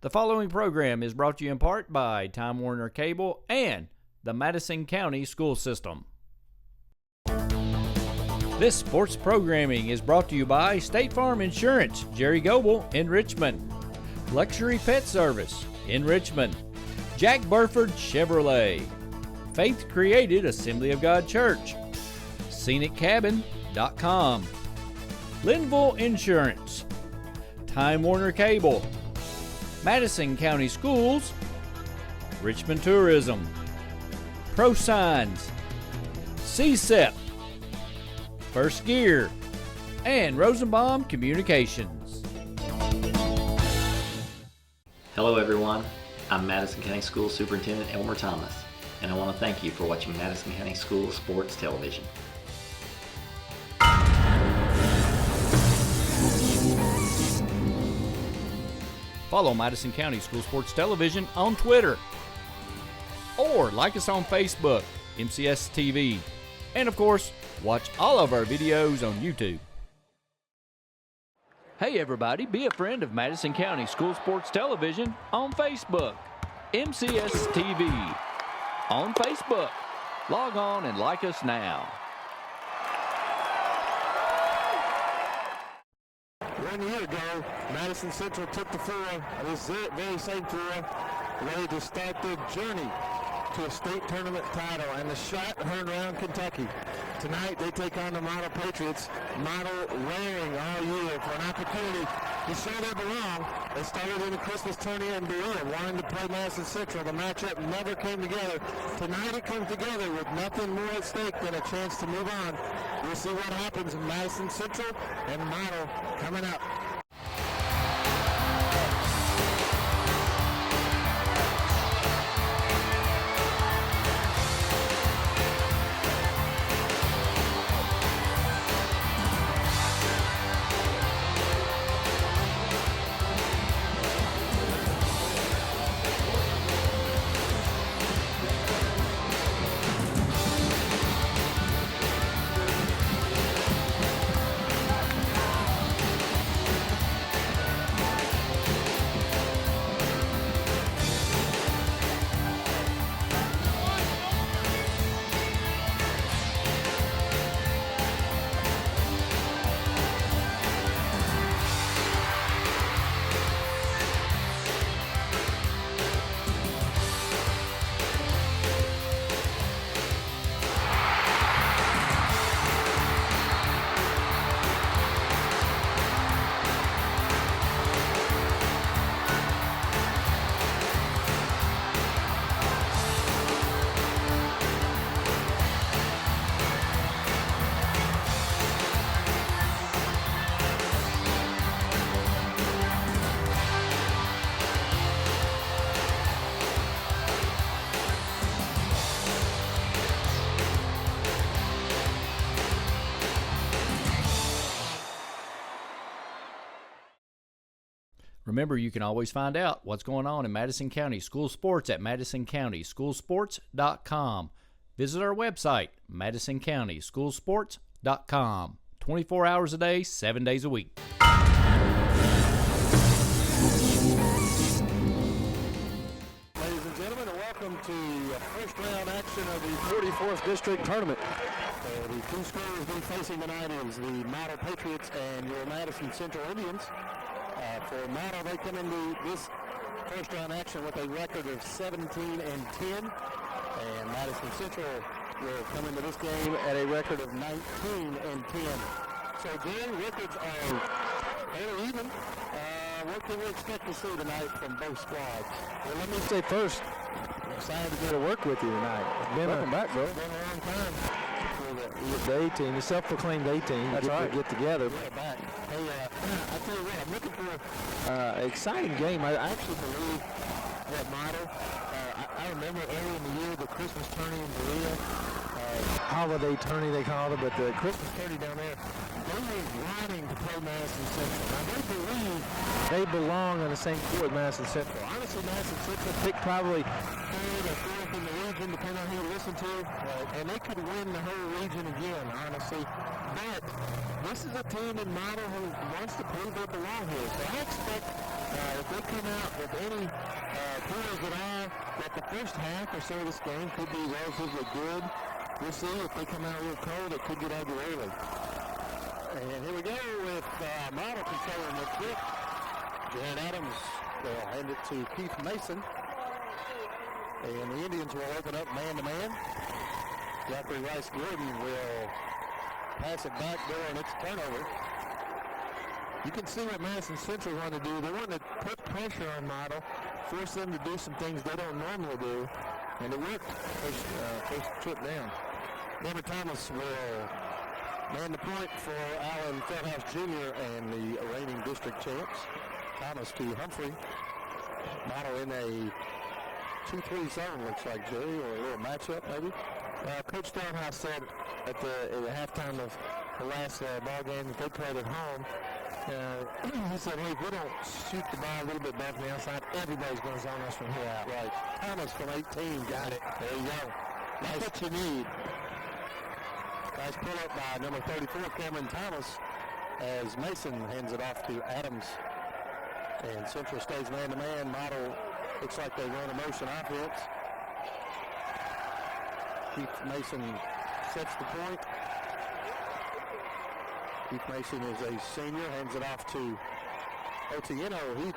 The following program is brought to you in part by Time Warner Cable and the Madison County School System. This sports programming is brought to you by State Farm Insurance, Jerry Goble in Richmond, Luxury Pet Service in Richmond, Jack Burford Chevrolet, Faith Created Assembly of God Church, ScenicCabin.com, Linville Insurance, Time Warner Cable, Madison County Schools, Richmond Tourism, Pro Signs, CSEP, First Gear, and Rosenbaum Communications. Hello everyone, I'm Madison County School Superintendent Elmer Thomas, and I want to thank you for watching Madison County School Sports Television. Follow Madison County School Sports Television on Twitter, or like us on Facebook, MCS TV, and of course, watch all of our videos on YouTube. Hey everybody, be a friend of Madison County School Sports Television on Facebook, MCS TV, on Facebook. Log on and like us now. 1 year ago, Madison Central took the floor, this very same floor, ready to start their journey to a state tournament title, and the shot heard around Kentucky. Tonight, they take on the Model Patriots, Model raring all year for an opportunity to show they belong. They started in the Christmas tourney in Berea, wanting to play Madison Central. The matchup never came together. Tonight, it comes together with nothing more at stake than a chance to move on. We'll see what happens in Madison Central and Model coming up. Remember, you can always find out what's going on in Madison County School Sports at MadisonCountySchoolSports.com. Visit our website, MadisonCountySchoolSports.com. 24 hours a day, 7 days a week. Ladies and gentlemen, welcome to first round action of the 44th District Tournament. The two schools we're facing tonight is the Model Patriots and your Madison Central Indians. For Model, they come into this first round action with a record of 17-10, and Madison Central will come into this game at a record of 19-10. So, Jerry, records are fairly even. What can we expect to see tonight from both squads? Well, let me say first, I'm excited to go to work with you tonight. Welcome back, bro. It's been a long time. The A-team, the self-proclaimed A-team. That's right. Get together. Yeah, back. Hey, I tell you what, I'm looking for exciting game. I actually believe that Model. I remember early in the year the Christmas tourney in Berea. holiday tourney they call it, but the Christmas tourney down there. They were wanting to play Madison Central. Now they believe they belong on the same court with Madison Central. honestly Madison Central Pick probably third or fourth in the region, depending on who you listen to, and they could win the whole region again, honestly. But this is a team in Model who wants to prove they belong here. So I expect If they come out with any players at all, that the first half or so of this game could be relatively good. We'll see. If they come out real cold, it could get ugly early. And here we go with Model controlling the kick. Jared Adams will hand it to Keith Mason. And the Indians will open up man-to-man. Jeffrey Rice Gordon will pass it back door, and it's a turnover. You can see what Madison Central want to do. They want to put pressure on Model, force them to do some things they don't normally do, and it worked first trip down. Amber Thomas will man the point for Allen Feldhouse Jr. and the reigning district champs. Thomas to Humphrey. Model in a 2-3-7 looks like, Jerry, or a little matchup maybe. Coach Feldhouse said at the halftime of the last ball game that they played at home, he said, hey, if we don't shoot the ball a little bit back from the outside, everybody's going to zone us from here out. Right. Thomas from 18 got it. There you go. That's what you need. Nice pull up by number 34, Cameron Thomas, as Mason hands it off to Adams. And Central stays man-to-man. Model looks like they run a motion offense. Keith Mason sets the point. Keith Mason is a senior, hands it off to Otieno. He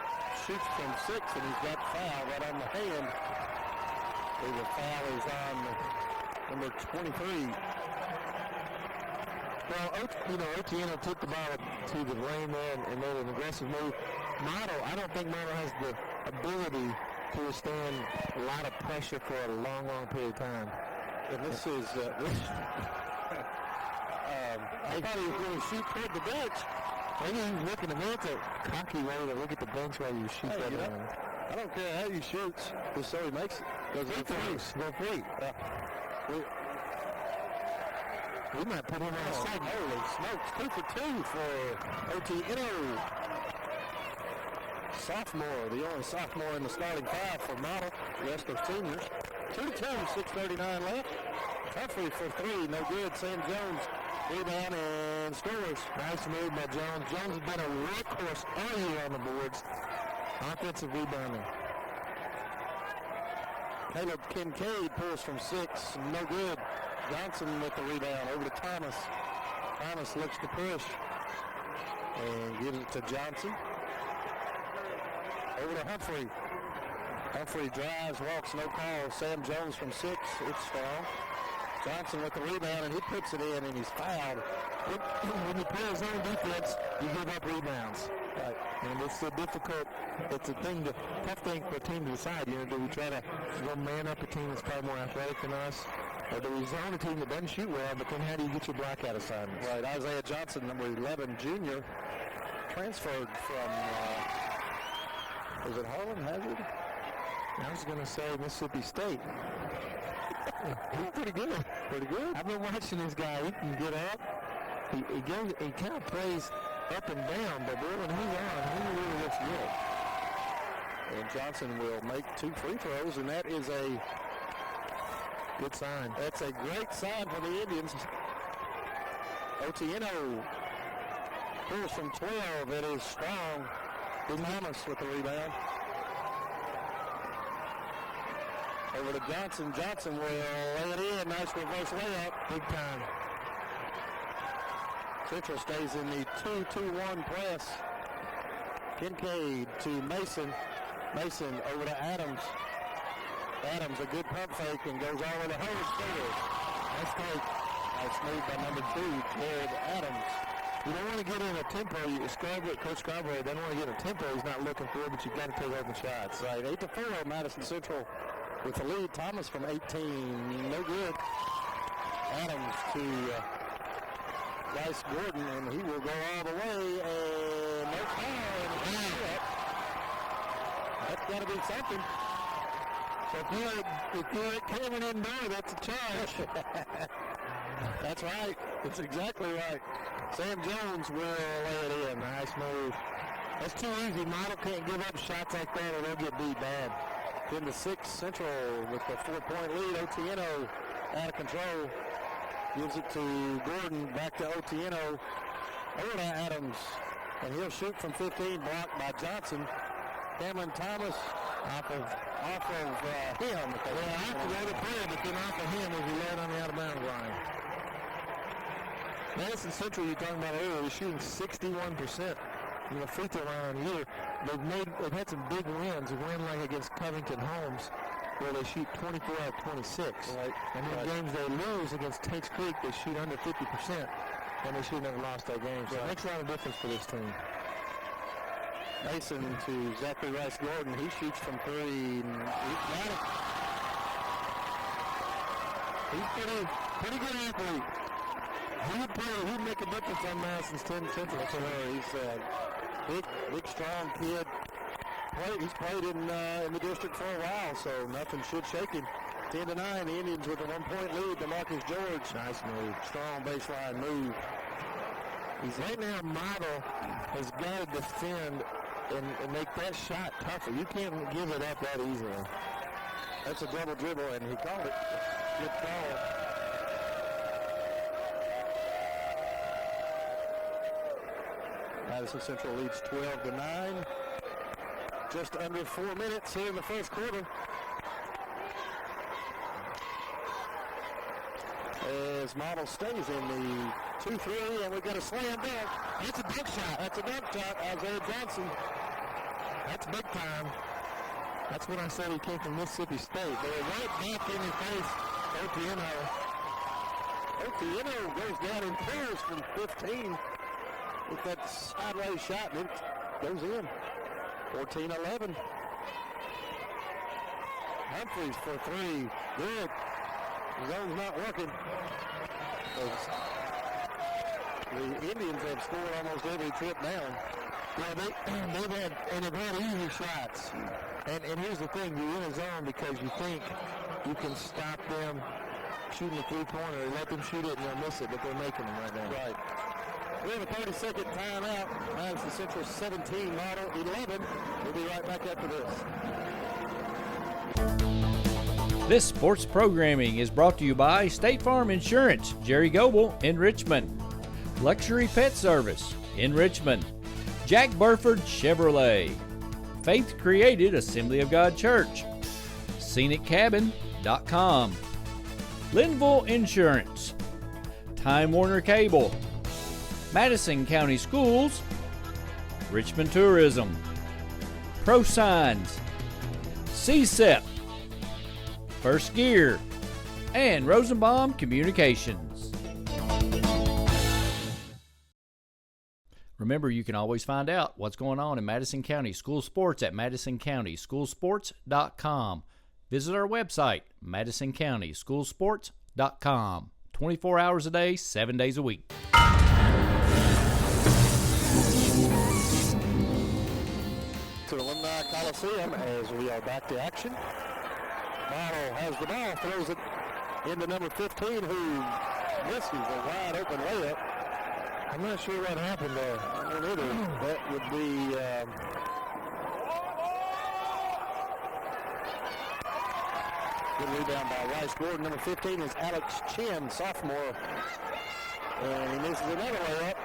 shoots from 6, and he's got foul right on the hand. The foul is on number 23. Well, Otieno took the ball to the lane there and made an aggressive move. Model, I don't think Model has the ability to withstand a lot of pressure for a long, long period of time. And this is I thought he was going to shoot toward the bench. Maybe he was looking to me. It's a cocky way to look at the bench while you shoot that down. I don't care how you shoot, just so he makes it. Goes go free. We might put him on a second. Holy smokes, 2 for 2 for Otieno. Sophomore, the only sophomore in the starting 5 for Model. The rest are seniors. 2-2, 6:39 left. Humphrey for 3, no good. Sam Jones rebound and scores. Nice move by Jones. Jones has been a workhorse all year on the boards. Offensive rebounding. Caleb Kincaid pulls from 6, no good. Johnson with the rebound over to Thomas. Thomas looks to push and gives it to Johnson. Over to Humphrey. Humphrey drives, walks, no call. Sam Jones from 6, it's strong. Johnson with the rebound, and he puts it in, and he's fouled. When you play zone defense, you give up rebounds. Right. And it's a tough thing for a team to decide. Do we try to go man up a team that's probably more athletic than us? Or do we zone a team that doesn't shoot well, but then how do you get your blackout assignments? Right. Isaiah Johnson, number 11, junior, transferred from, was it Harlan Hazard? I was going to say Mississippi State. He's pretty good. Pretty good. I've been watching this guy. He can get up. He kind of plays up and down, but boy, when he's on, he really looks good. And Johnson will make 2 free throws, and that is a good sign. That's a great sign for the Indians. Otieno pulls from 12. It is strong. Thomas with the rebound. Over to Johnson. Johnson will lay it in. Nice reverse layup. Big time. Central stays in the 2-2-1 press. Kincaid to Mason. Mason over to Adams. Adams, a good pump fake, and goes all the way to home. Nice take. Nice move by number 2, Jared Adams. You don't want to get in a tempo. Coach Scarborough doesn't want to get in a tempo he's not looking for, but you've got to take open shots. Right, 8-4, Madison Central with the lead. Thomas from 18, no good. Adams to Rice Gordon, and he will go all the way, and no foul. That's got to be something. So if you're coming in there, that's a charge. That's right. That's exactly right. Sam Jones will lay it in. Nice move. That's too easy. Model can't give up shots like that or they'll get beat bad. 10-6 Central with the 4-point lead. Otieno out of control. Gives it to Gordon. Back to Otieno. Over to Adams. And he'll shoot from 15. Blocked by Johnson. Cameron Thomas off of him. Yeah, off the other player, but then off of him as he led on the out-of-bounds line. Madison Central, you were talking about earlier, is shooting 61% from the free throw line on the year. They've had some big wins. A win like against Covington Holmes, where they shoot 24 out of 26. Right. And then games they lose against Tate's Creek, they shoot under 50%, and they should have lost that game. So it makes a lot of difference for this team. Mason to Zachary Rice Gordon. He shoots from three. And he's got it. He's pretty good athlete. He'd make a difference on Madison's 10 Central. He's a big, strong kid. He's played in the district for a while, so nothing should shake him. 10-9, the Indians with a 1-point lead to Marcus George. Nice move. Strong baseline move. He's right now, Model has got to defend and make that shot tougher. You can't give it up that easily. That's a double dribble, and he called it. Good call. Madison Central leads 12-9. Just under 4 minutes here in the first quarter. As Model stays in the 2-3, and we've got a slam dunk. That's a big shot. That's a dunk shot. Isaiah Johnson. That's big time. That's when I said he came from Mississippi State. They were right back in your face. Otieno goes down in pairs from 15 with that sideways shot, and it goes in. 14-11. Humphreys for three. Good. The zone's not working. The Indians have scored almost every trip down. Yeah, they've had easy shots. And here's the thing, you're in a zone because you think you can stop them shooting the three-pointer. Let them shoot it and they'll miss it, but they're making them right now. Right. We have a 30-second timeout. Madison Central 17, Model 11. We'll be right back after this. This sports programming is brought to you by State Farm Insurance, Jerry Goble in Richmond, Luxury Pet Service in Richmond, Jack Burford Chevrolet, Faith Created Assembly of God Church, ScenicCabin.com, Linville Insurance, Time Warner Cable, Madison County Schools, Richmond Tourism, Pro Signs, CSEP, First Gear, and Rosenbaum Communications. Remember, you can always find out what's going on in Madison County School Sports at MadisonCountySchoolSports.com. Visit our website, MadisonCountySchoolSports.com. 24 hours a day, 7 days a week. To Alumni Coliseum as we are back to action. Model has the ball, throws it into number 15, who misses a wide open layup. I'm not sure what happened there. I don't either. That would be good rebound by Rice Gordon. Number 15 is Alex Chin, sophomore. And he misses another layup.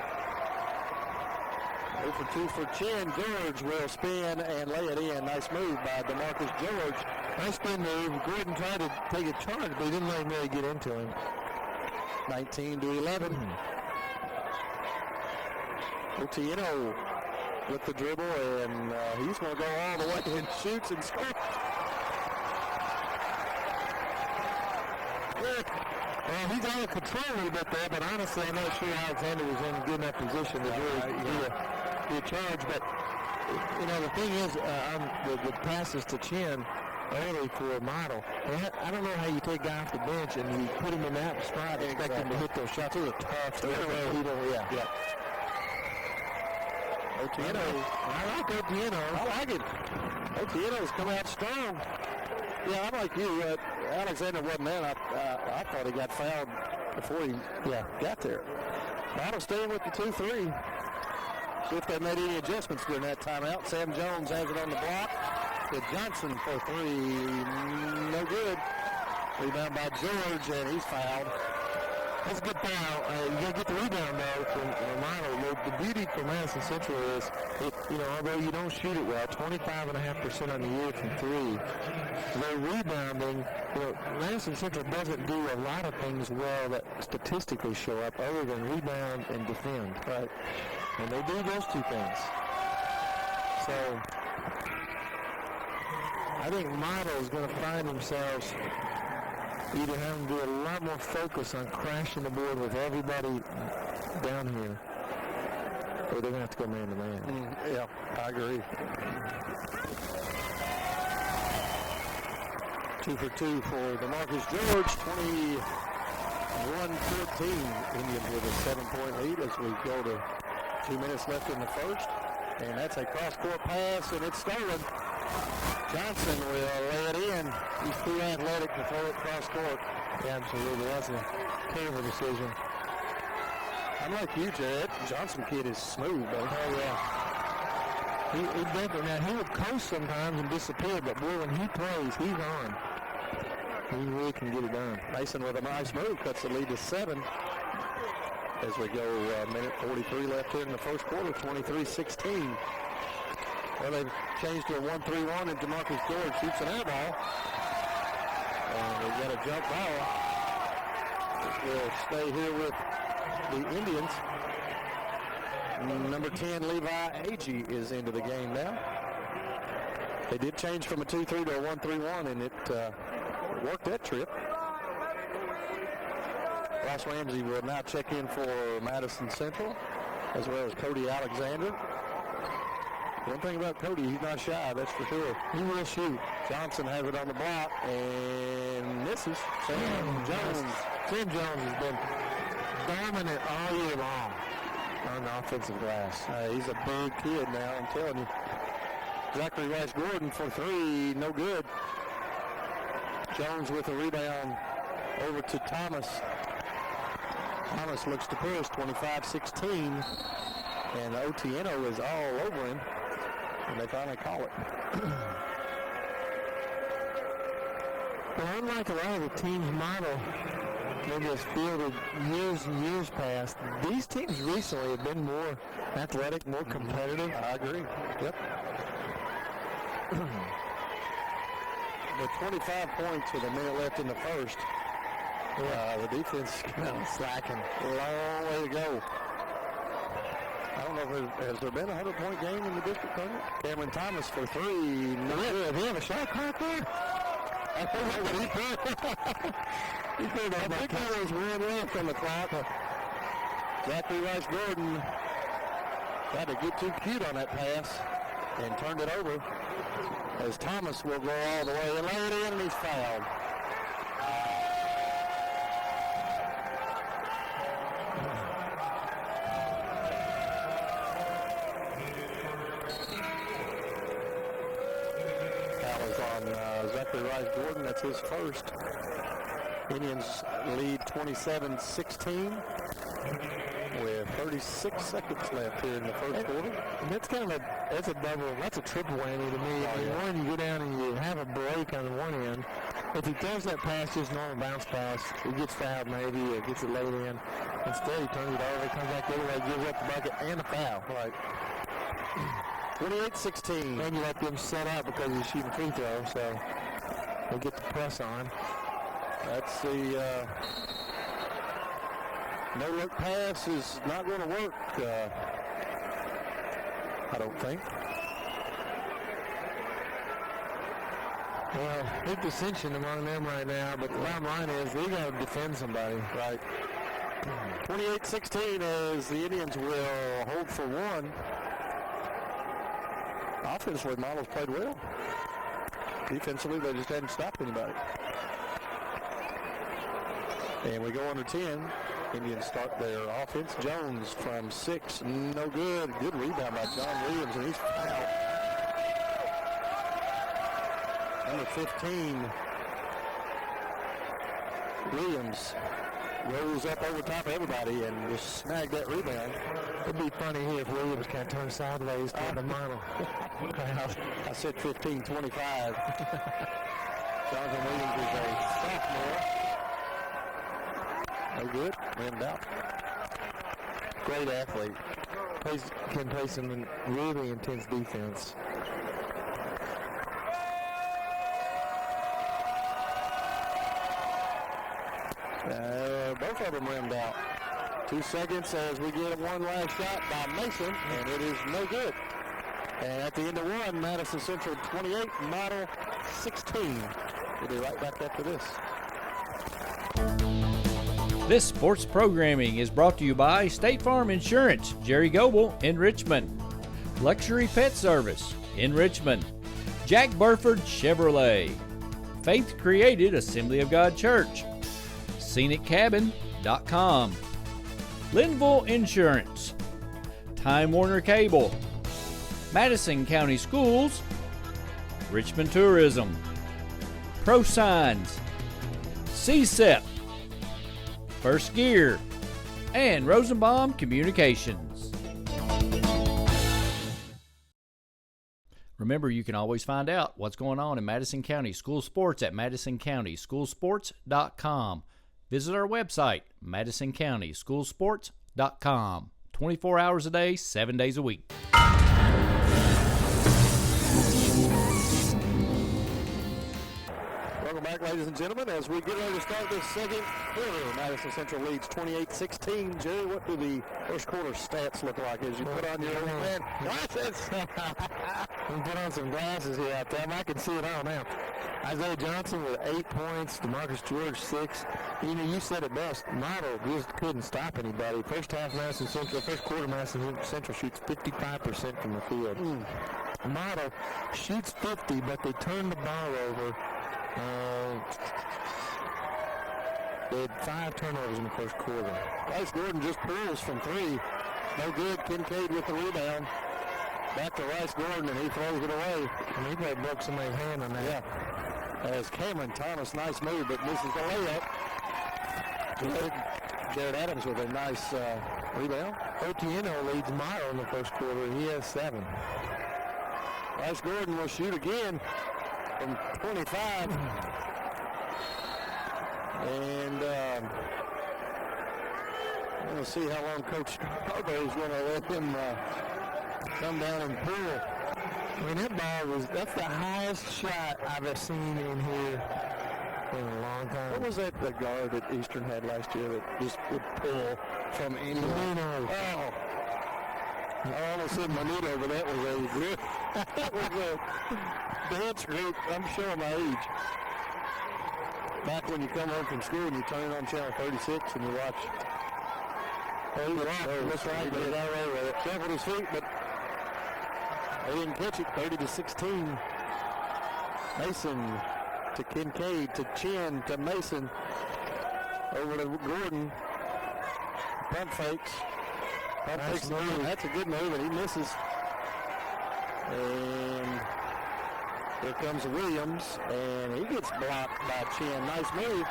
0 for 2 for Chin. George will spin and lay it in. Nice move by DeMarcus George. Nice spin move. Gordon tried to take a charge, but he didn't let him really get into him. 19-11. Otieno with the dribble, and he's going to go all the way and shoots and scores. Well, he's out of control a little bit there, but honestly, I'm not sure Alexander was in a good enough position to really do a charge. But, you know, the thing is, the passes to Chin early for a Model. I don't know how you take a guy off the bench and you put him in that spot and expect him to hit those shots. Those are tough. Yeah. Otieno. I like Otieno. I like it. Otieno's come out strong. Yeah, I'm like you. Alexander wasn't there. I thought he got fouled before he got there. Model staying with the 2-3. See if they made any adjustments during that timeout. Sam Jones has it on the block. To Johnson for three. No good. Rebound by George, and he's fouled. That's a good foul. You got to get the rebound, though, from Model. The beauty for Madison Central is, although you don't shoot it well, 25.5% on the year from three, they're rebounding. Madison Central doesn't do a lot of things well that statistically show up other than rebound and defend. Right. And they do those two things. So I think Model is going to find themselves either having to do a lot more focus on crashing the board with everybody down here, or they're going to have to go man-to-man. Yeah, I agree. 2 for 2 for DeMarcus George, 21-14. Indians with a 7-point lead as we go to 2 minutes left in the first. And that's a cross-court pass, and it's stolen. Johnson will lay it in. He's too athletic to throw it cross-court. Yeah, absolutely. That's a terrible decision. I'm like you, Jared. Johnson kid is smooth, though. Oh, yeah. He definitely, now he would coast sometimes and disappear, but boy, when he plays, he's on. He really can get it done. Mason with a nice move cuts the lead to 7. As we go, minute 43 left here in the first quarter, 23-16. Well, they've changed to a 1-3-1, and DeMarcus George shoots an air ball. And we've got a jump ball. We'll stay here with the Indians. Number 10, Levi Agee, is into the game now. They did change from a 2-3 to a 1-3-1, and it worked that trip. Ross Ramsey will now check in for Madison Central, as well as Cody Alexander. One thing about Cody, he's not shy, that's for sure. He will shoot. Johnson has it on the block and misses. Sam Jones has been dominant all year long on the offensive glass. He's a big kid now, I'm telling you. Zachary Rice Gordon for 3, no good. Jones with a rebound over to Thomas. Thomas looks to push, 25-16. And Otieno is all over him. And they finally call it. Well, unlike a lot of the teams Model maybe has fielded years and years past, these teams recently have been more athletic, more competitive. I agree. Yep. With 25 points with a minute left in the first, the defense is kind of slacking. A long way to go. I don't know if has there been a 100-point game in the district tournament? Cameron Thomas for 3. Not good. He have a shot clock there? I think there was 1 left on the clock. Zachary Rice Gordon tried to get too cute on that pass and turned it over. As Thomas will go all the way and lay it in, and he's fouled. Foul is on Zachary Rice Gordon. That's his first. Indians lead 27-16 with 36 seconds left here in the first quarter. And that's kind of that's a triple whammy to me. I mean, one, you go down and you have a break on the one end. If he throws that pass, just normal bounce pass, he gets fouled maybe, or gets it laid in. Instead, he turns it over, comes back the other way, gives up the bucket and a foul. Right. 28-16. And you let them set out because he's shooting free throw, so they get the press on. That's the no-look pass is not going to work, I don't think. Well, big dissension among them right now, but the bottom line is they got to defend somebody. Right. 28-16 as the Indians will hold for 1. Offensively, Model's played well. Defensively, they just hadn't stopped anybody. And we go under 10. Indians start their offense. Jones from 6, no good. Good rebound by John Williams, and he's fouled. Number 15, Williams, rolls up over top of everybody and just snagged that rebound. It'd be funny here if Williams kind of turned sideways toward the model. I said 15-25. Jonathan Williams is a sophomore. No good. Rimmed out. Great athlete. Can play some really intense defense. Both of them rimmed out. 2 seconds as we get one last shot by Mason, and it is no good. And at the end of one, Madison Central 28, Model 16. We'll be right back after this. This sports programming is brought to you by State Farm Insurance, Jerry Goble in Richmond. Luxury Pet Service in Richmond. Jack Burford Chevrolet. Faith Created Assembly of God Church. ScenicCabin.com. Linville Insurance. Time Warner Cable. Madison County Schools. Richmond Tourism. Pro Signs. CSEP. First Gear, and Rosenbaum Communications. Remember, you can always find out what's going on in Madison County School Sports at MadisonCountySchoolSports.com. Visit our website, MadisonCountySchoolSports.com. 24 hours a day, 7 days a week. Welcome back, ladies and gentlemen, as we get ready to start this second quarter. Madison Central leads 28-16. Jerry, what do the first quarter stats look like as you put on your old man glasses? We put on some glasses here out there. I can see it all now. Isaiah Johnson with 8 points. DeMarcus George 6. You said it best. Model just couldn't stop anybody. First quarter Madison Central shoots 55% from the field. Model shoots 50, but they turn the ball over. They had 5 turnovers in the first quarter. Rice Gordon just pulls from 3. No good. Kincaid with the rebound. Back to Rice Gordon, and he throws it away. And he probably broke somebody's hand on that. Yeah. As Cameron Thomas, nice move, but misses the layup. Jared Adams with a nice rebound. Otieno leads Model in the first quarter. He has 7. Rice Gordon will shoot again from 25. And we'll see how long Coach Carver is going to let him come down and pull. I mean, that's the highest shot I've ever seen in here in a long time. What was that the guard that Eastern had last year that just would pull from anywhere? Oh. I almost said Manito, but that was a dance group. I'm showing my age. Back when you come home from school and you turn on channel 36 and you watch. That's right, but he got away with it. Shuffled his feet, but they didn't catch it. 30-16. Mason to Kincaid to Chin to Mason. Over to Gordon. Pump fakes. Nice move. That's a good move, and he misses. And here comes Williams, and he gets blocked by Chin. Nice move.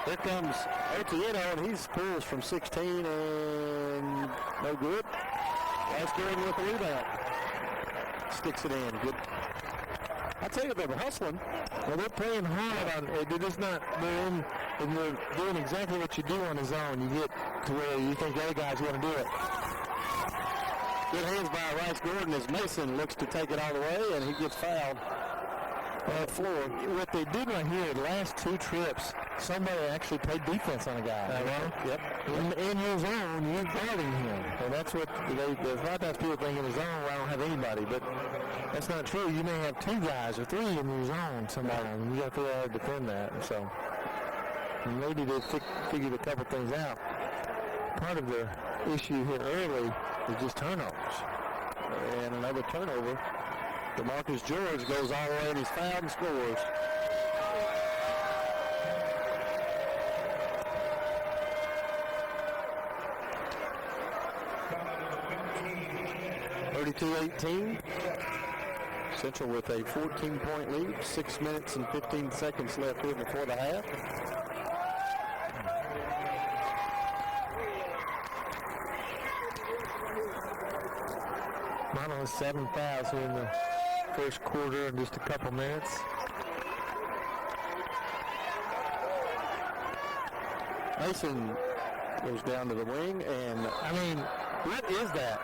Here comes Otieno, and he pulls from 16, and no good. Rice Gordon with the rebound. Sticks it in. Good. I tell you, they were hustling. Well, they're playing hard on it. They're doing exactly what you do on the zone. You get to where you think the other guy's going to do it. Good hands by Rice Gordon as Mason looks to take it all the way, and he gets fouled on the floor. What they did right here, the last 2 trips, somebody actually played defense on a guy. Yep. In your zone, you're guarding him. And that's what there's a lot of times people think in the zone, well, I don't have anybody, but that's not true. You may have 2 guys or 3 in your zone sometimes, and you got to figure out how to defend that. And so maybe they figured a couple things out. Part of the issue here early is just turnovers. And another turnover. DeMarcus George goes all the way, and he's fouled and scores. (32-18). Central with a 14-point lead. 6 minutes and 15 seconds left here before the half. Model has 7 fouls here in the first quarter in just a couple minutes. Mason goes down to the wing, and I mean, what is that?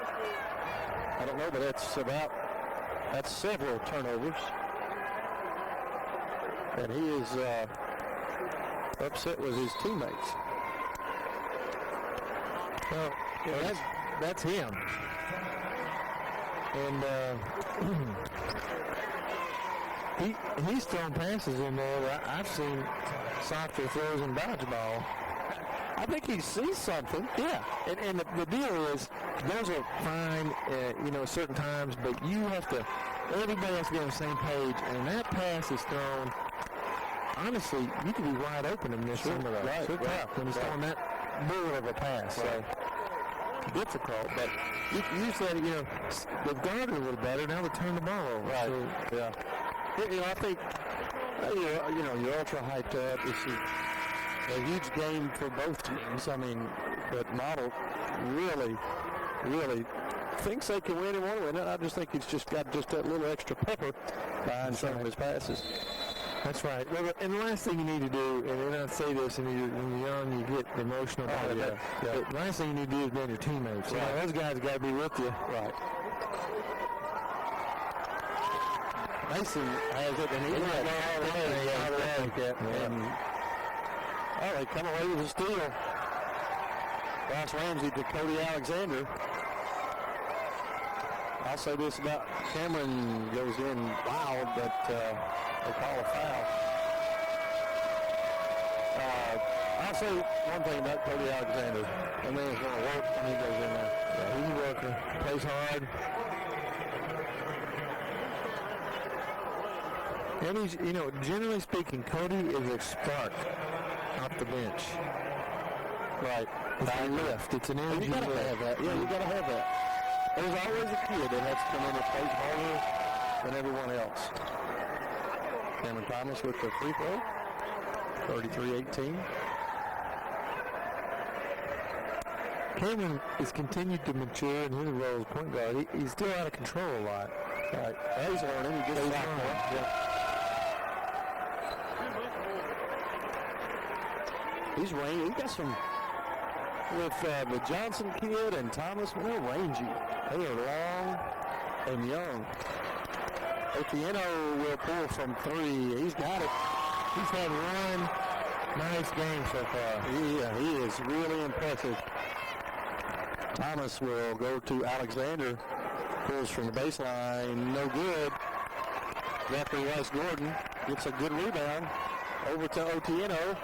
I don't know, but that's several turnovers. And he is upset with his teammates. Well, that's him. And he's thrown passes in there that I've seen softer throws in dodgeball. I think he sees something. Yeah. And the deal is, those are fine, certain times, but everybody has to be on the same page. And when that pass is thrown, honestly, you could be wide open and miss some of those. Right, when he's throwing that bull of a pass. Right. So, difficult, but you said, they've guarded a little better. Now they turn the ball over. Right. So, yeah. I think, you're ultra hyped up. This is a huge game for both teams. I mean, but Model really, really thinks they can win and want to win it. I just think he's just got just that little extra pepper behind some of his passes. That's right. Well, and the last thing you need to do, and then I say this, and when you're young, you get emotional about it. But the last thing you need to do is be your teammates. Right. Those guys got to be with you. Right. Mason has it, and he's not going all the way. They come away with a steal. Ross Ramsey to Cody Alexander. I'll say this about Cameron goes in wild, but they call a foul. I'll say one thing about Cody Alexander. That man's going to work when he goes in there. Yeah, he's a worker. Plays hard. And he's, generally speaking, Cody is a spark off the bench. Right. It's a lift. It's an energy. You got to have that. Yeah, you got to have that. There's always a kid that has to come in and play harder than everyone else. Cameron Thomas with the free throw. 33-18. Cameron has continued to mature in his role as point guard. He's still out of control a lot. Right. He's learning. He gets back more. Yeah. He's rangy. He got some with the Johnson kid and Thomas. They're rangy. They are long and young. Otieno will pull from three. He's got it. He's had one nice game so far. Yeah, he is really impressive. Thomas will go to Alexander. Pulls from the baseline. No good. Zachary Rice-Gordon gets a good rebound. Over to Otieno.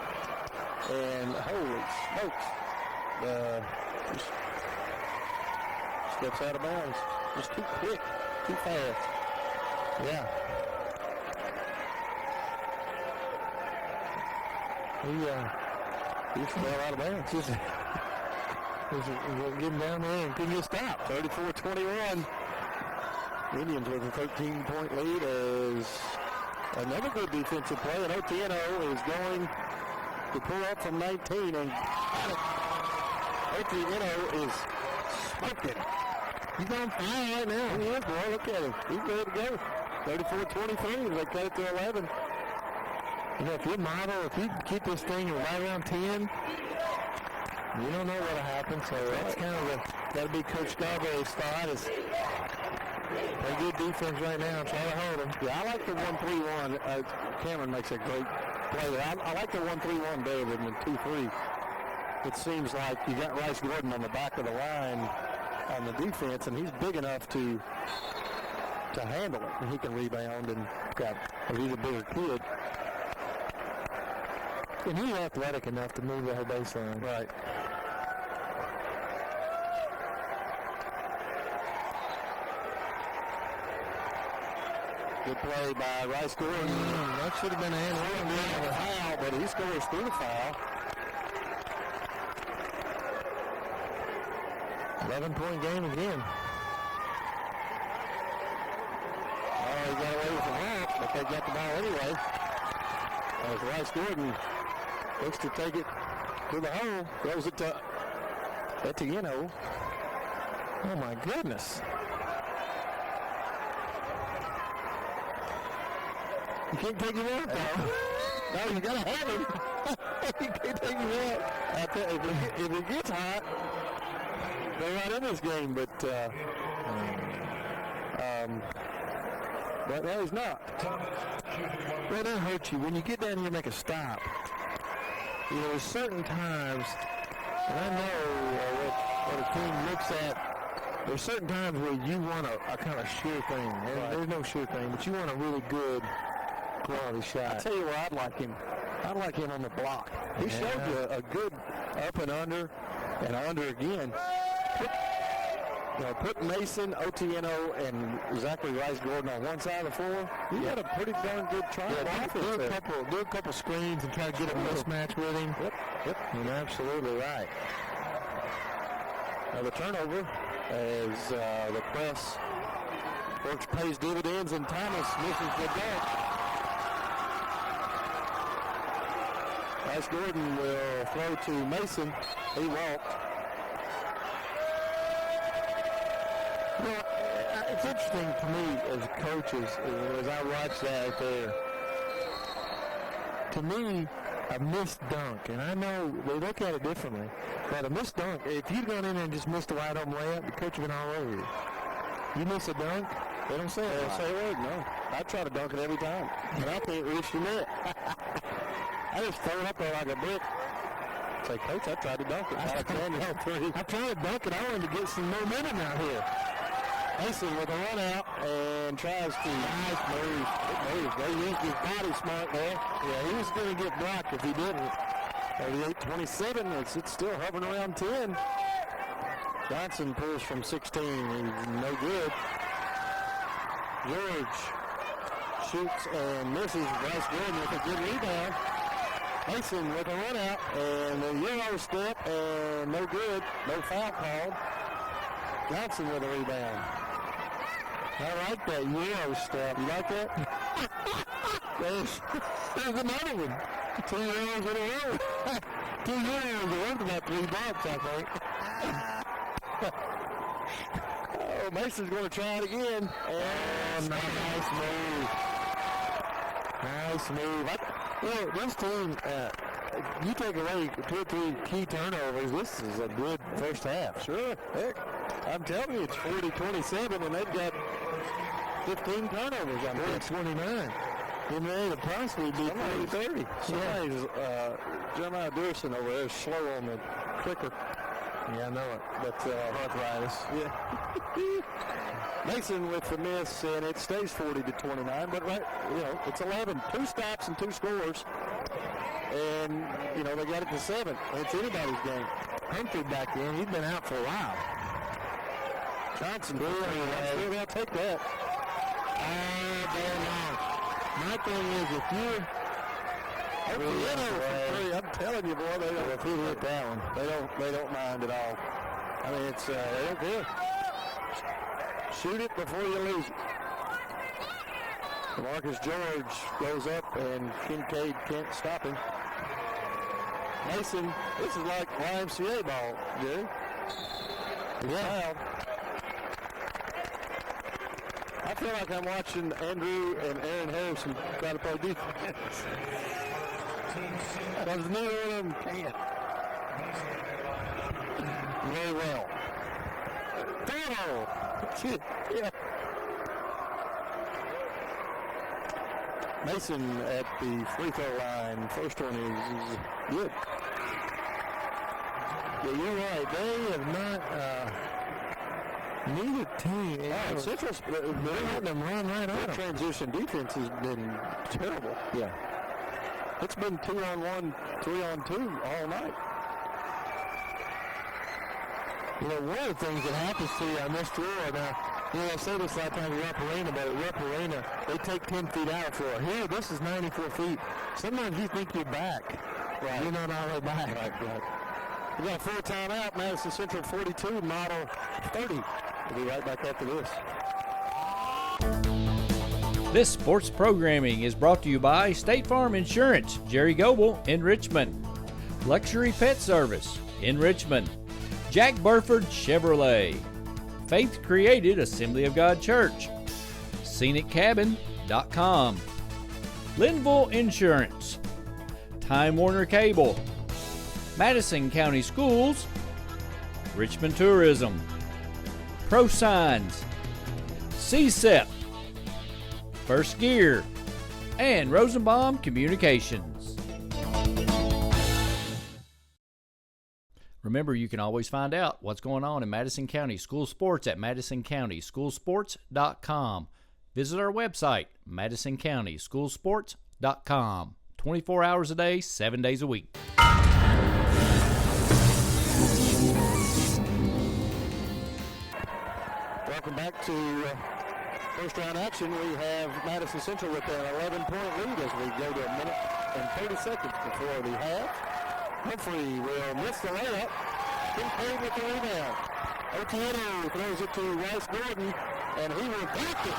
And holy smokes. Just steps out of bounds. Just too quick. Too fast. Yeah. He just fell out of bounds. Just getting down there and couldn't get stopped. 34-21. Indians with a 13-point lead as another good defensive play. And Otieno is going to pull up from 19. And Otieno is smoking. He's on fire right now. He is, boy. Look at him. He's ready to go. 34-23. They cut it to 11. If you model, if you keep this thing right around 10, you don't know what'll happen. So that's kind of got to be Coach Scarberry's thought is play good defense right now and try to hold them. Yeah, I like the 1-3-1. Cameron makes a great play. I like the 1-3-1 better than the 2-3. It seems like you got Rice-Gordon on the back of the line on the defense, and he's big enough to handle it, and he can rebound, and he's a bigger kid. And he's athletic enough to move the whole baseline. Right. Good play by Rice-Gordon. That should have been a foul, but he scores through the foul. 11-point game again. He got away with the half, but they got the ball anyway. As Rice-Gordon looks to take it to the hole, throws it to Etienne. Oh my goodness. You can't take him out though. No, you gotta have him. You can't take him out. I tell you, if it gets hot, they're not in this game, but no, he's not. Well, that hurts you. When you get down here and make a stop, you know, there's certain times, and I know what a team looks at, there's certain times where you want a kind of sure thing. There's no sure thing, but you want a really good quality shot. I tell you where I'd like him. I'd like him on the block. He showed you a good up and under again. Put Mason, Otieno, and Zachary Rice-Gordon on one side of the floor. You got a pretty darn good triangle offense. Do a couple screens and try to get a mismatch with him. Yep. You're absolutely right. Now the turnover as the press pays dividends, and Thomas misses the dunk. Rice-Gordon will throw to Mason. He walked. You know, it's interesting to me as coaches, as I watch that out there. To me, a missed dunk, and I know they look at it differently, but a missed dunk, if you'd gone in there and just missed a wide open layup, the coach would have been all over you. You miss a dunk, they don't say it. They don't say a word, no. I try to dunk it every time, and I can't reach the net. I just throw it up there like a brick. Say, Coach, I tried to dunk it. I tried to dunk it. I wanted to get some momentum out here. Mason with a run out and tries to. Nice move. Good move. They used his body smart there. Yeah, he was going to get blocked if he didn't. 38-27. It's still hovering around 10. Johnson pulls from 16. He's no good. George shoots and misses. Rice-Gordon with a good rebound. Mason with a run out and a Euro step and no good. No foul called. Johnson with a rebound. I like that Euro step. You like that? There's another one. 2 Euros in a row. 2 Euros are worth about $3, I think. Oh, Mason's going to try it again. And nice move. Nice move. This team, you take away 2 or 3 key turnovers, this is a good first half. Sure. Heck, I'm telling you, it's 40-27, and they've got 15 turnovers. I'm 29. And they would possibly be 30. Somebody's, Jeremiah Dearson over there is slow on the clicker. Yeah, I know it. But arthritis. Yeah. Mason with the miss, and it stays 40-29. But it's 11. 2 stops and 2 scores, and they got it to 7. It's anybody's game. Humphrey back in. He's been out for a while. Johnson, they'll take that. My thing is, if you're I'm telling you, boy, they don't. If he hit that one, they don't mind at all. I mean, it's they don't care. Shoot it before you lose it. Marcus George goes up, and Kincaid can't stop him. Mason, this is like YMCA ball, Jerry. Yeah. I feel like I'm watching Andrew and Aaron Harrison try to play defense. Because neither one of them can. Very well. Yeah. Mason at the free throw line. First one is good. Yeah, you're right. They have not. Neither team. Central's they're letting them run right out. Transition defense has been terrible. Yeah. It's been 2-on-1, 3-on-2 all night. One of the things that happens to you on this floor now, I say this a lot of times at Rupp Arena, but at Rupp Arena, they take 10 feet out of the floor. Here, this is 94 feet. Sometimes you think you're back. Right. You're not all the way back. Right. We got a full timeout. Madison Central 42, Model 30. We'll be right back after this. This sports programming is brought to you by State Farm Insurance, Jerry Goble in Richmond. Luxury Pet Service in Richmond. Jack Burford Chevrolet. Faith Created Assembly of God Church. ScenicCabin.com. Linville Insurance. Time Warner Cable, Madison County Schools, Richmond Tourism, Pro Signs, CSEP, First Gear, and Rosenbaum Communications. Remember, you can always find out what's going on in Madison County School Sports at MadisonCountySchoolSports.com. Visit our website, MadisonCountySchoolSports.com. 24 hours a day, 7 days a week. Welcome back to first round action. We have Madison Central with an 11-point lead as we go to a minute and 30 seconds before the half. Humphrey will miss the layup. Kincaid with the rebound. Otieno throws it to Rice Gordon, and he will block it.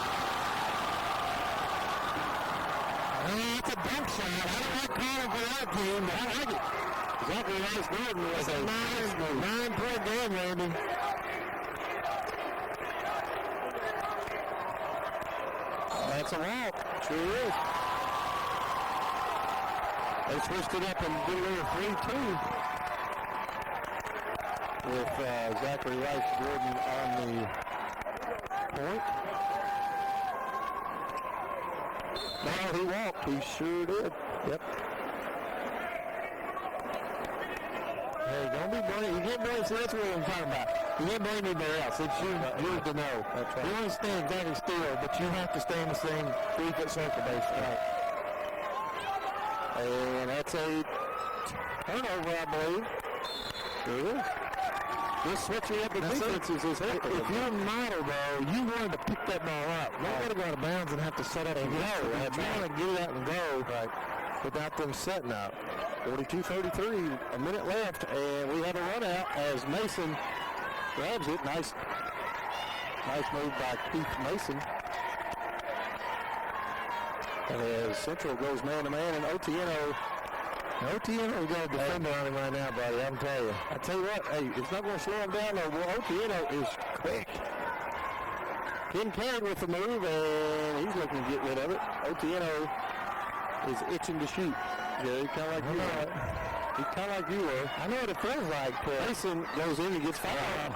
That's a dunk shot. I don't like calling for that team, but I like it. Zachary Rice Gordon was a 9-point game, Randy. That's a walk. Sure is. They switched it up and did a little 3-2 with Zachary Rice Gordon on the point. No, he walked. He sure did. Yep. Hey, don't be blaming. You can't blame. See, that's what I'm talking about. You can't blame anybody else. It's yours to know. That's right. You only stand exactly still, but you have to stay in the same 3-foot circle, basically. Right. And that's a turnover, I believe. Sure is. This switching up the defenses is helping. If you're a model, though, you wanted to pick that ball up. You don't want to go out of bounds and have to set up and go. You want to get it out and go without them setting up. 42-33, a minute left, and we have a run out as Mason grabs it. Nice move by Keith Mason. As Central goes man-to-man, and Otieno's got a defender on him right now, buddy. I'm telling you. I tell you what, hey, it's not going to slow him down, though. Well, Otieno is quick. Kincaid with the move, and he's looking to get rid of it. Otieno is itching to shoot. Gary, kind of like you are. He's kind of like you were. I know what it feels like. Mason goes in and gets fouled.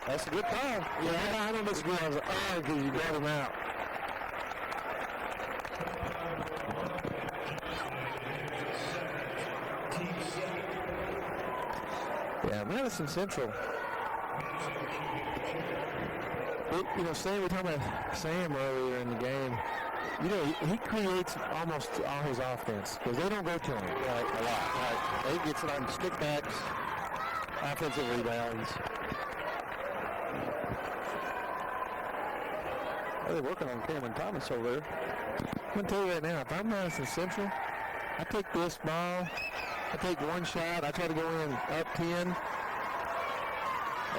That's a good call. Yeah, I don't disagree. I was like, oh, because you got him out. Yeah, Madison Central. You know, Sam, we were talking about Sam earlier in the game. You know, he creates almost all his offense because they don't go to him a lot. Right. He gets it on stickbacks, offensive rebounds. They're working on Cameron Thomas over there. I'm going to tell you right now, if I'm Madison Central, I take this ball, I take one shot, I try to go in up 10,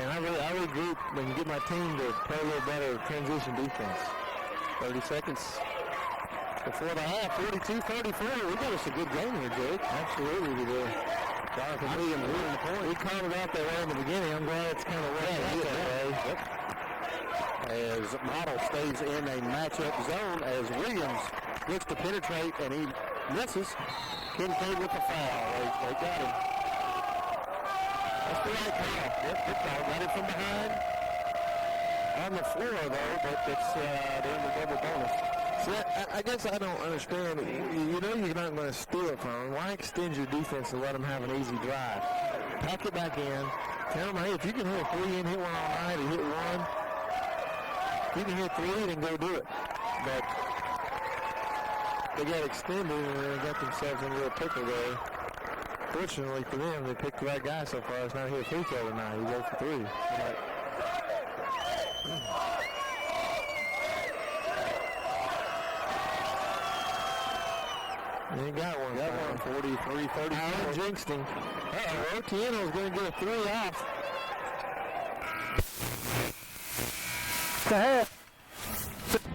and I regroup and get my team to play a little better transition defense. 30 seconds before the half, 42-34. We got us a good game here, Jake. Absolutely we do. Jonathan Williams winning the point. We called it out that way in the beginning. I'm glad it's kind of working out that way. Yep. As Model stays in a matchup zone as Williams looks to penetrate and he misses. Kincaid with the foul. They got him. That's the right call. Yep, good call. Got it from behind. On the floor, though, but it's the end of double bonus. See, I guess I don't understand. You know you're not going to steal it from them. Why extend your defense and let them have an easy drive? Pack it back in. Tell them, hey, if you can hit a 3 and hit one all night or hit one, if you can hit 3, then go do it. But they got extended and they got themselves in a little pickle there. Fortunately for them, they picked the right guy so far. It's not hit a free throw tonight. He's 0 for 3. But, he got one. 43-34. Alan jinxed him. Uh-oh, Otieno's going to get a 3 off.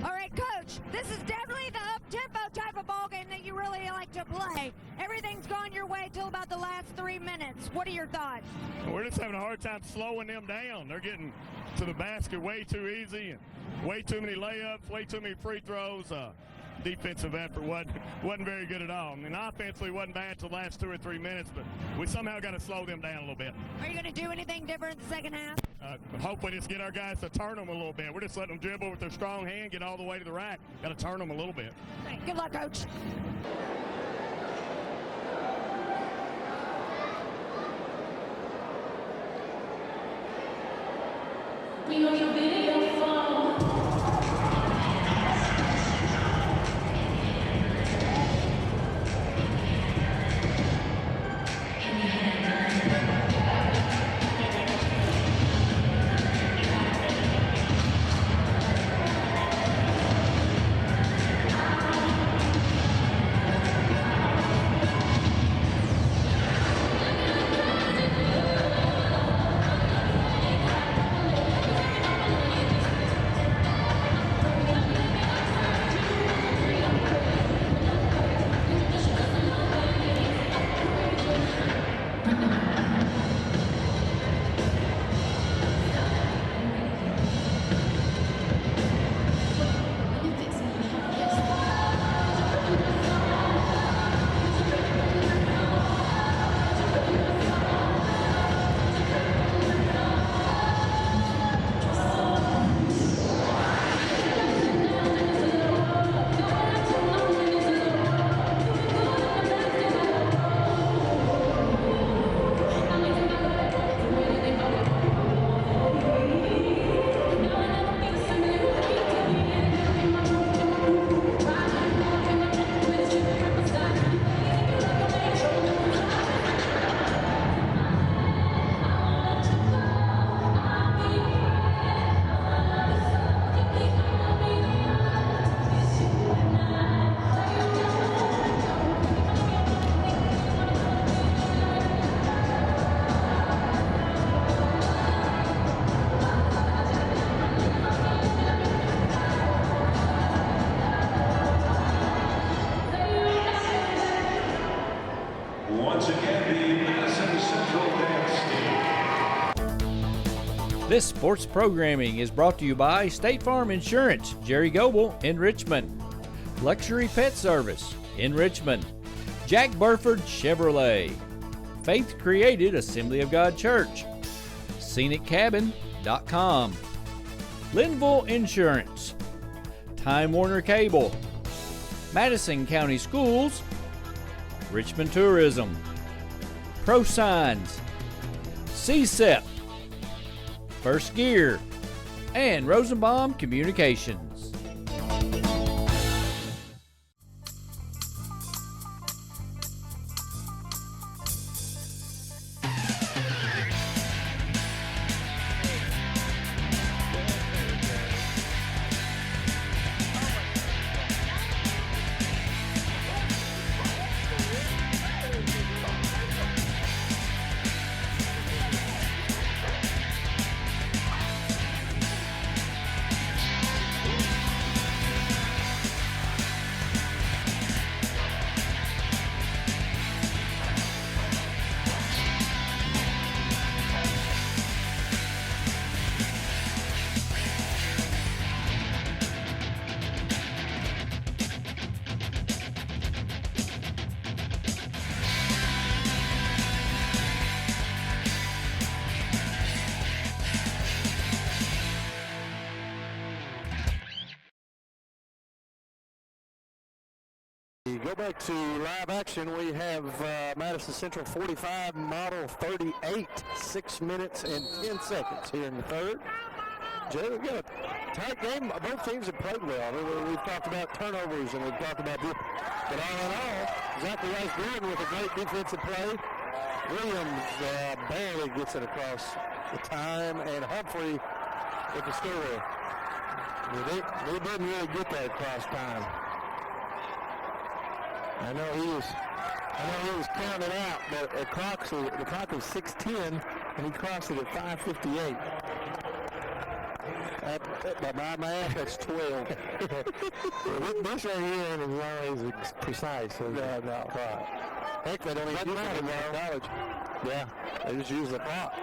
All right, Coach, this is definitely the up-tempo type of ball game that you really like to play. Everything's gone your way till about the last 3 minutes. What are your thoughts? We're just having a hard time slowing them down. They're getting to the basket way too easy and way too many layups, way too many free throws. defensive effort wasn't very good at all. I mean, offensively wasn't bad till the last 2 or 3 minutes, but we somehow got to slow them down a little bit. Are you going to do anything different in the second half? Hopefully just get our guys to turn them a little bit. We're just letting them dribble with their strong hand, get all the way to the rack. Got to turn them a little bit. Right, good luck, Coach. We on your video phone. Once again, the Madison Central dance team. This sports programming is brought to you by State Farm Insurance, Jerry Goble in Richmond, Luxury Pet Service in Richmond, Jack Burford Chevrolet, Faith Created Assembly of God Church, ScenicCabin.com, Linville Insurance, Time Warner Cable, Madison County Schools, Richmond Tourism, ProSigns, CSEP, First Gear, and Rosenbaum Communications. Go back to live action. We have Madison Central 45, Model 38, 6 minutes and 10 seconds here in the third. Jay, we've got a tight game. Both teams have played well. We've talked about turnovers and we've talked about this. But all in all, Zachary Rice Green with a great defensive play. Williams barely gets it across the time, and Humphrey with the score. They didn't really get that across time. I know he was counted out, but the clock was 6:10, and he crossed it at 5:58. By my math, that's 12. This right here is always precise. No, right. Heck, they don't even use it in college. Yeah, they just use the clock.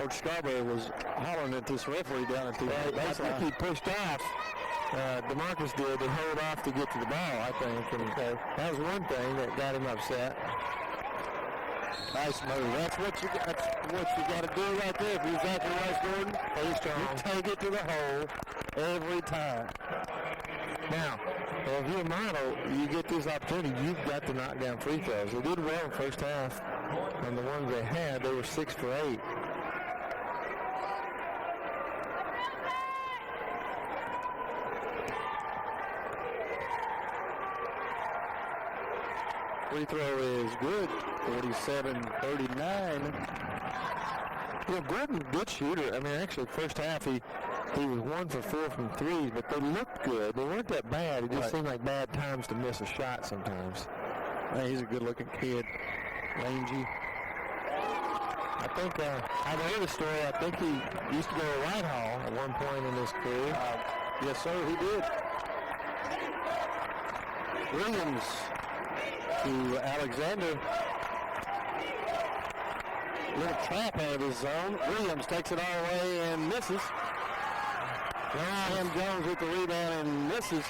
Coach Scarborough was hollering at this referee down at the baseline. I think he pushed off. DeMarcus did. They held off to get to the ball, I think. And that was one thing that got him upset. Nice move. That's what you got to do right there. If you're exactly right, Gordon. Stay strong. You take it to the hole every time. Now, if you're a model, you get this opportunity, you've got to knock down free throws. They did well in the first half, and the ones they had, they were 6 for 8. Free throw is good, 47-39. You know, Gordon, good shooter. I mean, actually, first half, he was 1 for 4 from threes, but they looked good. They weren't that bad. It just seemed like bad times to miss a shot sometimes. Man, he's a good-looking kid, rangy. I think, I know the story. I think he used to go to Whitehall at one point in his career. Yes, sir, he did. Williams to Alexander. Little trap out of his zone. Williams takes it all the way and misses. Ryan Jones with the rebound and misses.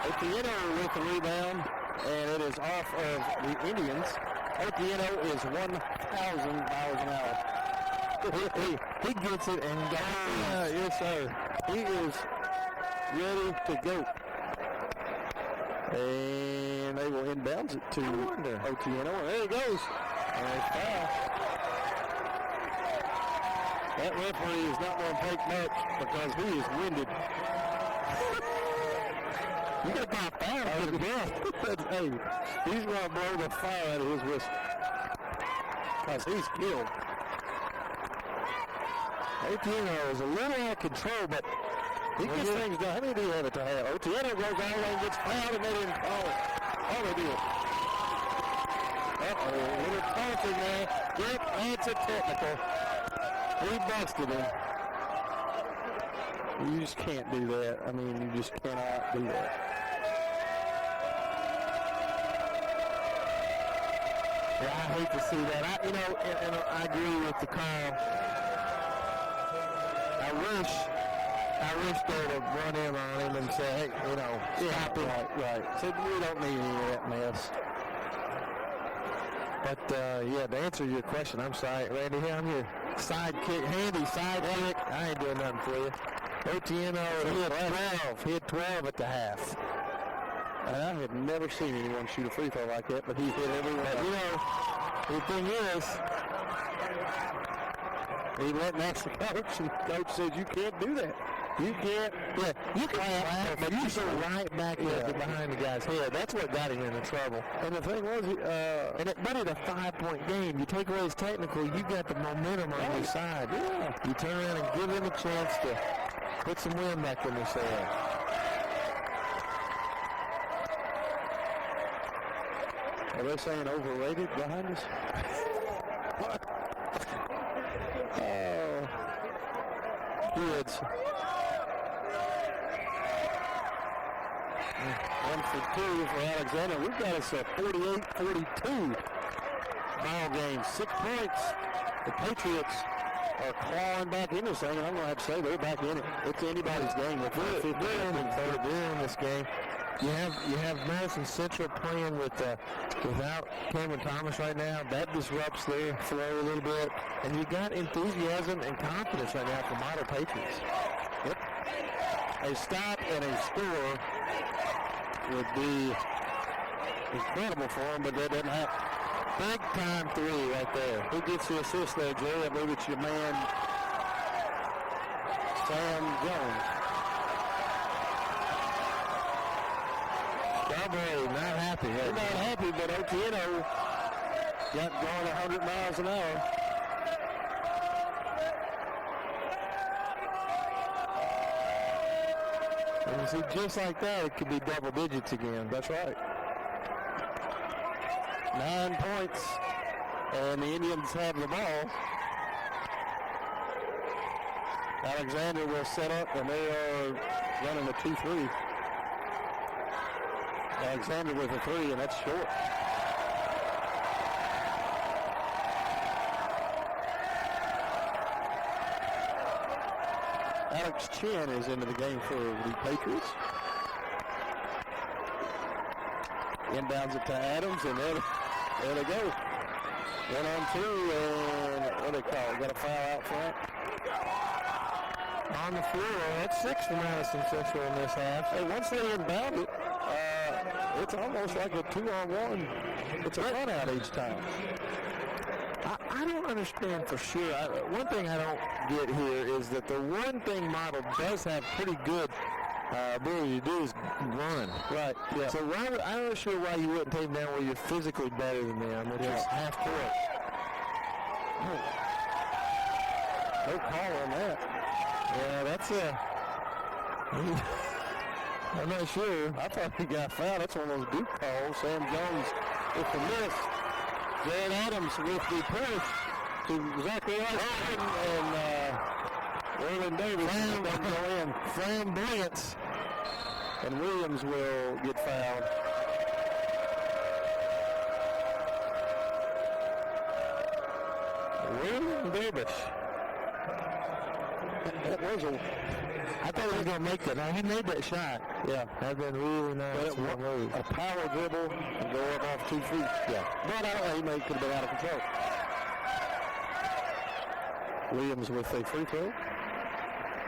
Otieno with the rebound, and it is off of the Indians. Otieno is 1,000 miles an hour. He gets it and goes. Yes, sir. He is ready to go. And they will inbounds it to Otieno. There he goes. And it's foul. That referee is not going to take much because he is winded. You got to call foul out of the breath. Hey, he's going to blow the fire out of his whistle because he's killed. Otieno is a little out of control, but he gets things done. How many do you have it to have? Otieno goes all the way and gets fouled, and they didn't call it. Oh, they did. Uh-oh, a little taunting there. Yep, that's a technical. He busted him. You just can't do that. I mean, you just cannot do that. Yeah, I hate to see that. I agree with the call. I wish they would have run in on him and say, hey, stop him. Right. Said, we don't need any of that mess. But, to answer your question, I'm sorry, Randy, here I'm your sidekick, handy sidekick. I ain't doing nothing for you. Otieno, he had 12 at the half. And I have never seen anyone shoot a free throw like that, but he hit every one. But, the thing is, he went and asked the coach, and the coach said, you can't do that. You can't. Yeah, you can clap, but you go right back behind the guy's head. That's what got him into trouble. And the thing was, but it's a 5-point game. You take away his technical, you got the momentum on your side. Yeah. You turn around and give him a chance to put some wind back in his sail. Are they saying overrated behind us? Oh, kids. 1 for 2 for Alexander. We've got us a 48-42 ball game. 6 points. The Patriots are clawing back in this thing, and I'm going to have to say they're back in it. It's anybody's game. They're in this game. You have Madison Central playing without Cameron Thomas right now. That disrupts their flow a little bit. And you got enthusiasm and confidence right now for Model Patriots. Yep. A stop and a score would be incredible for them, but that doesn't happen. Big time 3 right there. Who gets the assist there, Jerry? I believe it's your man, Sam Jones. Scarborough not happy. They're not happy, but Otieno got going 100 miles an hour. And see, just like that, it could be double digits again. That's right. 9 points, and the Indians have the ball. Alexander will set up, and they are running a 2-3. Alexander with a 3, and that's short. Alex Chin is into the game for the Patriots. Inbounds it to Adams, and there they go. 1-on-2, and what do they call it? Got a foul out front. On the floor. That's 6 for Madison Central in this half. Hey, once they inbound it, it's almost like a 2-on-1. It's a run out each time. I don't understand for sure. One thing I don't get here is that the one thing Model does have pretty good ability to do is run. Right. Yeah. So I'm not sure why you wouldn't take them down where you're physically better than them, which is half court. No call on that. Yeah, that's I'm not sure. I thought he got fouled. That's one of those Duke calls. Sam Jones with the miss. Jared Adams with the push to Zachary and Orlin Davis doesn't go in. Flamboyance. And Williams will get fouled. William Davis. That was I thought he was going to make that. Now, he made that shot. Yeah. That'd been really nice. A power dribble and go up off 2 feet. Yeah. But he could have been out of control. Williams with a free throw.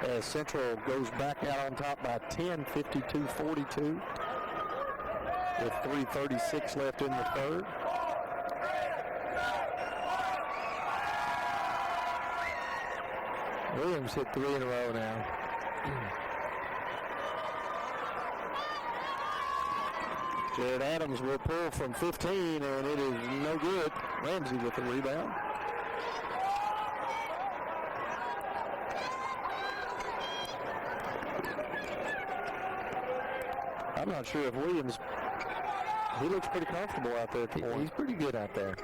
As Central goes back out on top by 10, 52-42. With 3:36 left in the third. Williams hit 3 in a row now. Jared Adams will pull from 15, and it is no good. Ramsey with the rebound. I'm not sure if Williams, he looks pretty comfortable out there at the point. He's pretty good out there.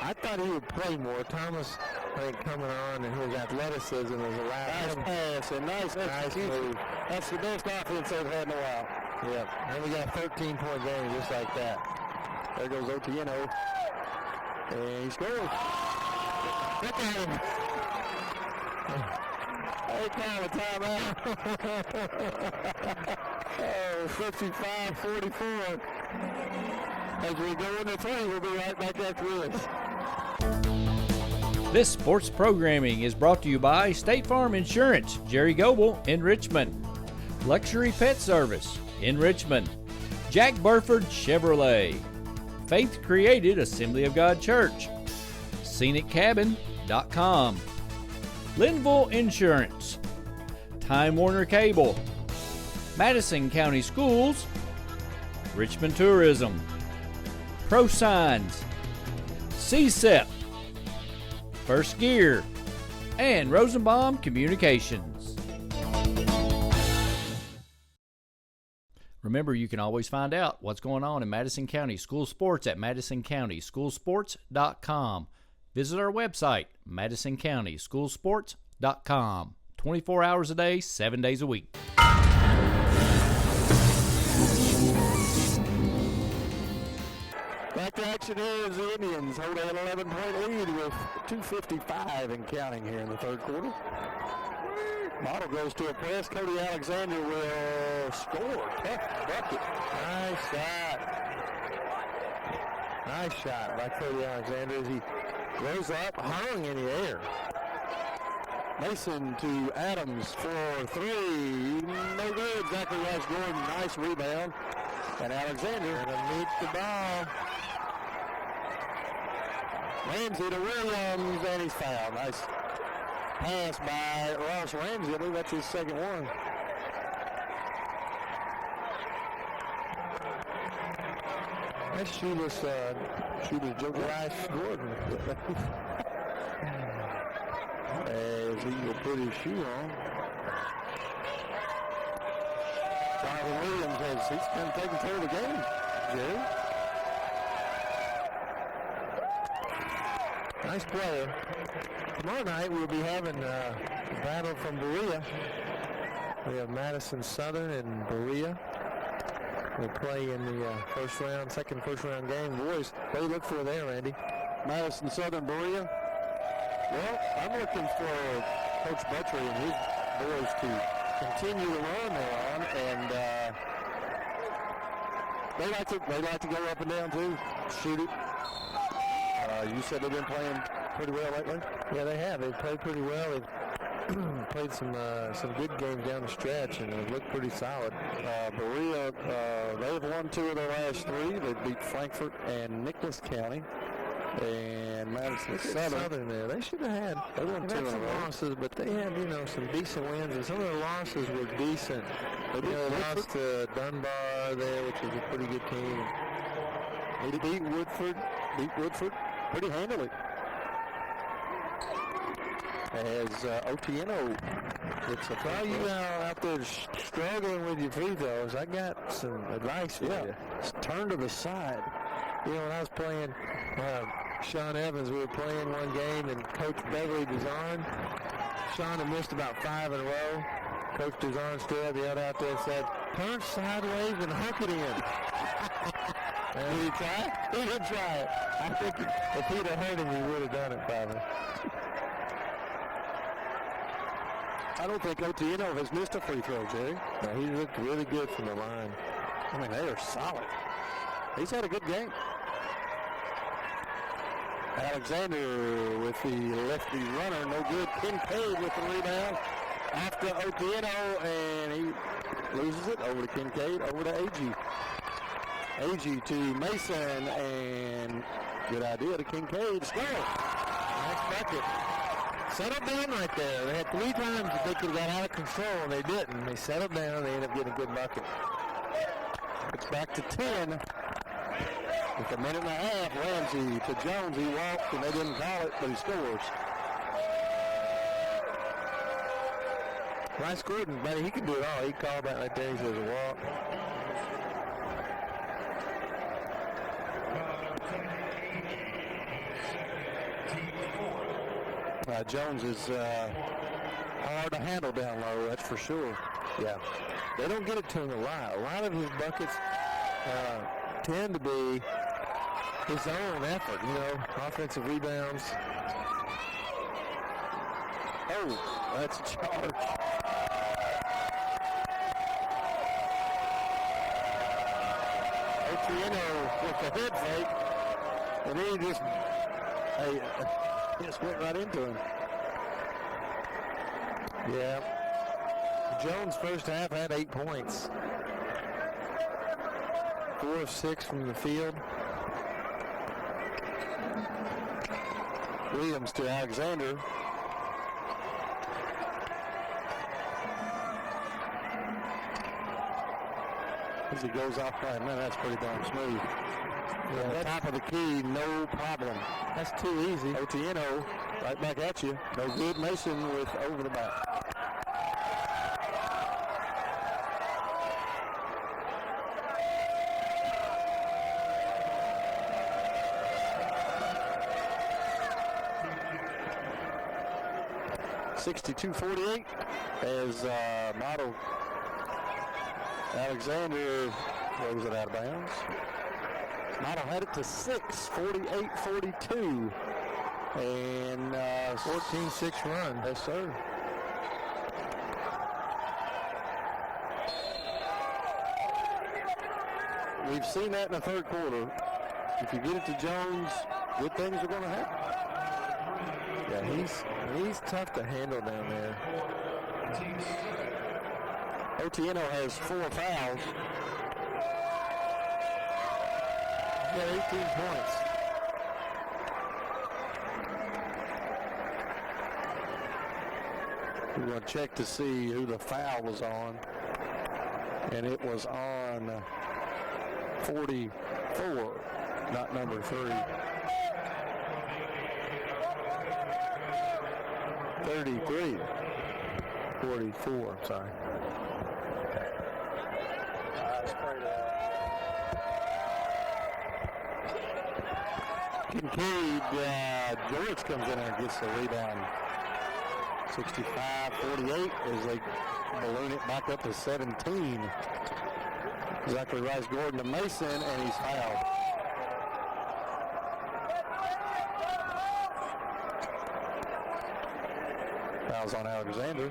I thought he would play more. Thomas, I think, coming on, and his athleticism is allowed. Nice pass and nice move. That's the best offense they've had in a while. Yep. And we got a 13-point game just like that. There goes Otieno. And he scores. Look at him. They call a timeout. Oh, 55-44. As we go into 3, we'll be right back after this. This sports programming is brought to you by State Farm Insurance, Jerry Goble in Richmond. Luxury Pet Service in Richmond. Jack Burford Chevrolet. Faith Created Assembly of God Church. ScenicCabin.com. Linville Insurance. Time Warner Cable. Madison County Schools. Richmond Tourism. Pro Signs. CSEP. First Gear. And Rosenbaum Communications. Remember, you can always find out what's going on in Madison County School Sports at MadisonCountySchoolSports.com. Visit our website, MadisonCountySchoolSports.com. 24 hours a day, 7 days a week. Back to action here as the Indians hold an 11-point lead with 2:55 and counting here in the third quarter. Model goes to a press. Cody Alexander will score. Tough bucket. Nice shot. Nice shot by Cody Alexander as he goes up, hung in the air. Mason to Adams for 3. No good. Zachary Rice Gordon, nice rebound. And Alexander going to meet the ball. Ramsey to Williams, and he's fouled. Nice pass by Ross Ramsey. I believe that's his second one. That's shoeless Joe Rice Gordon. As he will put his shoe on. Jonathan Williams he's kind of taking care of the game, Jerry. Nice player. Tomorrow night we'll be having a battle from Berea. We have Madison Southern and Berea. We'll play in the second first round game. Boys, what do you look for there, Randy? Madison Southern, Berea. Well, I'm looking for Coach Buttrey and boys to continue the run they're on, and they like to go up and down too, shoot it. You said they've been playing pretty well lately? Yeah, they have. They've played pretty well. They've played some good games down the stretch, and they look pretty solid. Berea, they've won 2 of their last 3. They beat Frankfort and Nicholas County. And Madison Southern there. They should have had. They won 2 in a some row. losses, but they had, some decent wins, and some of the losses were decent. They lost to Dunbar there, which was a pretty good team. They beat Woodford pretty handily. As Otieno gets a While you out there struggling with your free throws, I got some advice for you. Turn to the side. When I was playing Sean Evans, we were playing one game, and Coach Beverly Duzon, Sean had missed about 5 in a row. Coach Duzon stood out there and said, turn sideways and hook it in. Did he try it? He did try it. I think if he'd have heard him, he would have done it probably. I don't think Otieno has missed a free throw, Jerry. No, he looked really good from the line. I mean, they are solid. He's had a good game. Alexander with the lefty runner, no good. Kincaid with the rebound after Otieno, and he loses it over to Kincaid, over to Agee. Agee to Mason, and good idea to Kincaid. Score. Nice bucket. Settled down right there. They had 3 times that they could have got out of control, and they didn't. They settled down, and they ended up getting a good bucket. It's back to 10. With a minute and a half, Ramsey to Jones. He walked, and they didn't call it, but he scores. Bryce Gordon, buddy, he can do it all. He called that right there. He says a walk. Jones is hard to handle down low, that's for sure. Yeah. They don't get it to him a lot. A lot of his buckets tend to be his own effort, offensive rebounds. Oh, that's a charge. Otieno with the head fake, and then he just went right into him. Yeah. Jones first half had 8 points. 4 of 6 from the field. Williams to Alexander. As he goes off right, man, that's pretty darn smooth. Yeah, top of the key, no problem. That's too easy. Otieno right back at you. No good. Mason with over the back. (62-48) as Model Alexander throws it out of bounds. Model had it to 6, 48-42. And 14-6 run. Yes, sir. We've seen that in the third quarter. If you get it to Jones, good things are going to happen. Yeah, he's tough to handle down there. Otieno has 4 fouls. He's got 18 points. We're going to check to see who the foul was on. And it was on 44, not number 3. 33. 44, I'm sorry. Kincaid, George comes in and gets the rebound. 65-48 as they balloon it back up to 17. Exactly right. Gordon to Mason, and he's fouled. fouls on Alexander.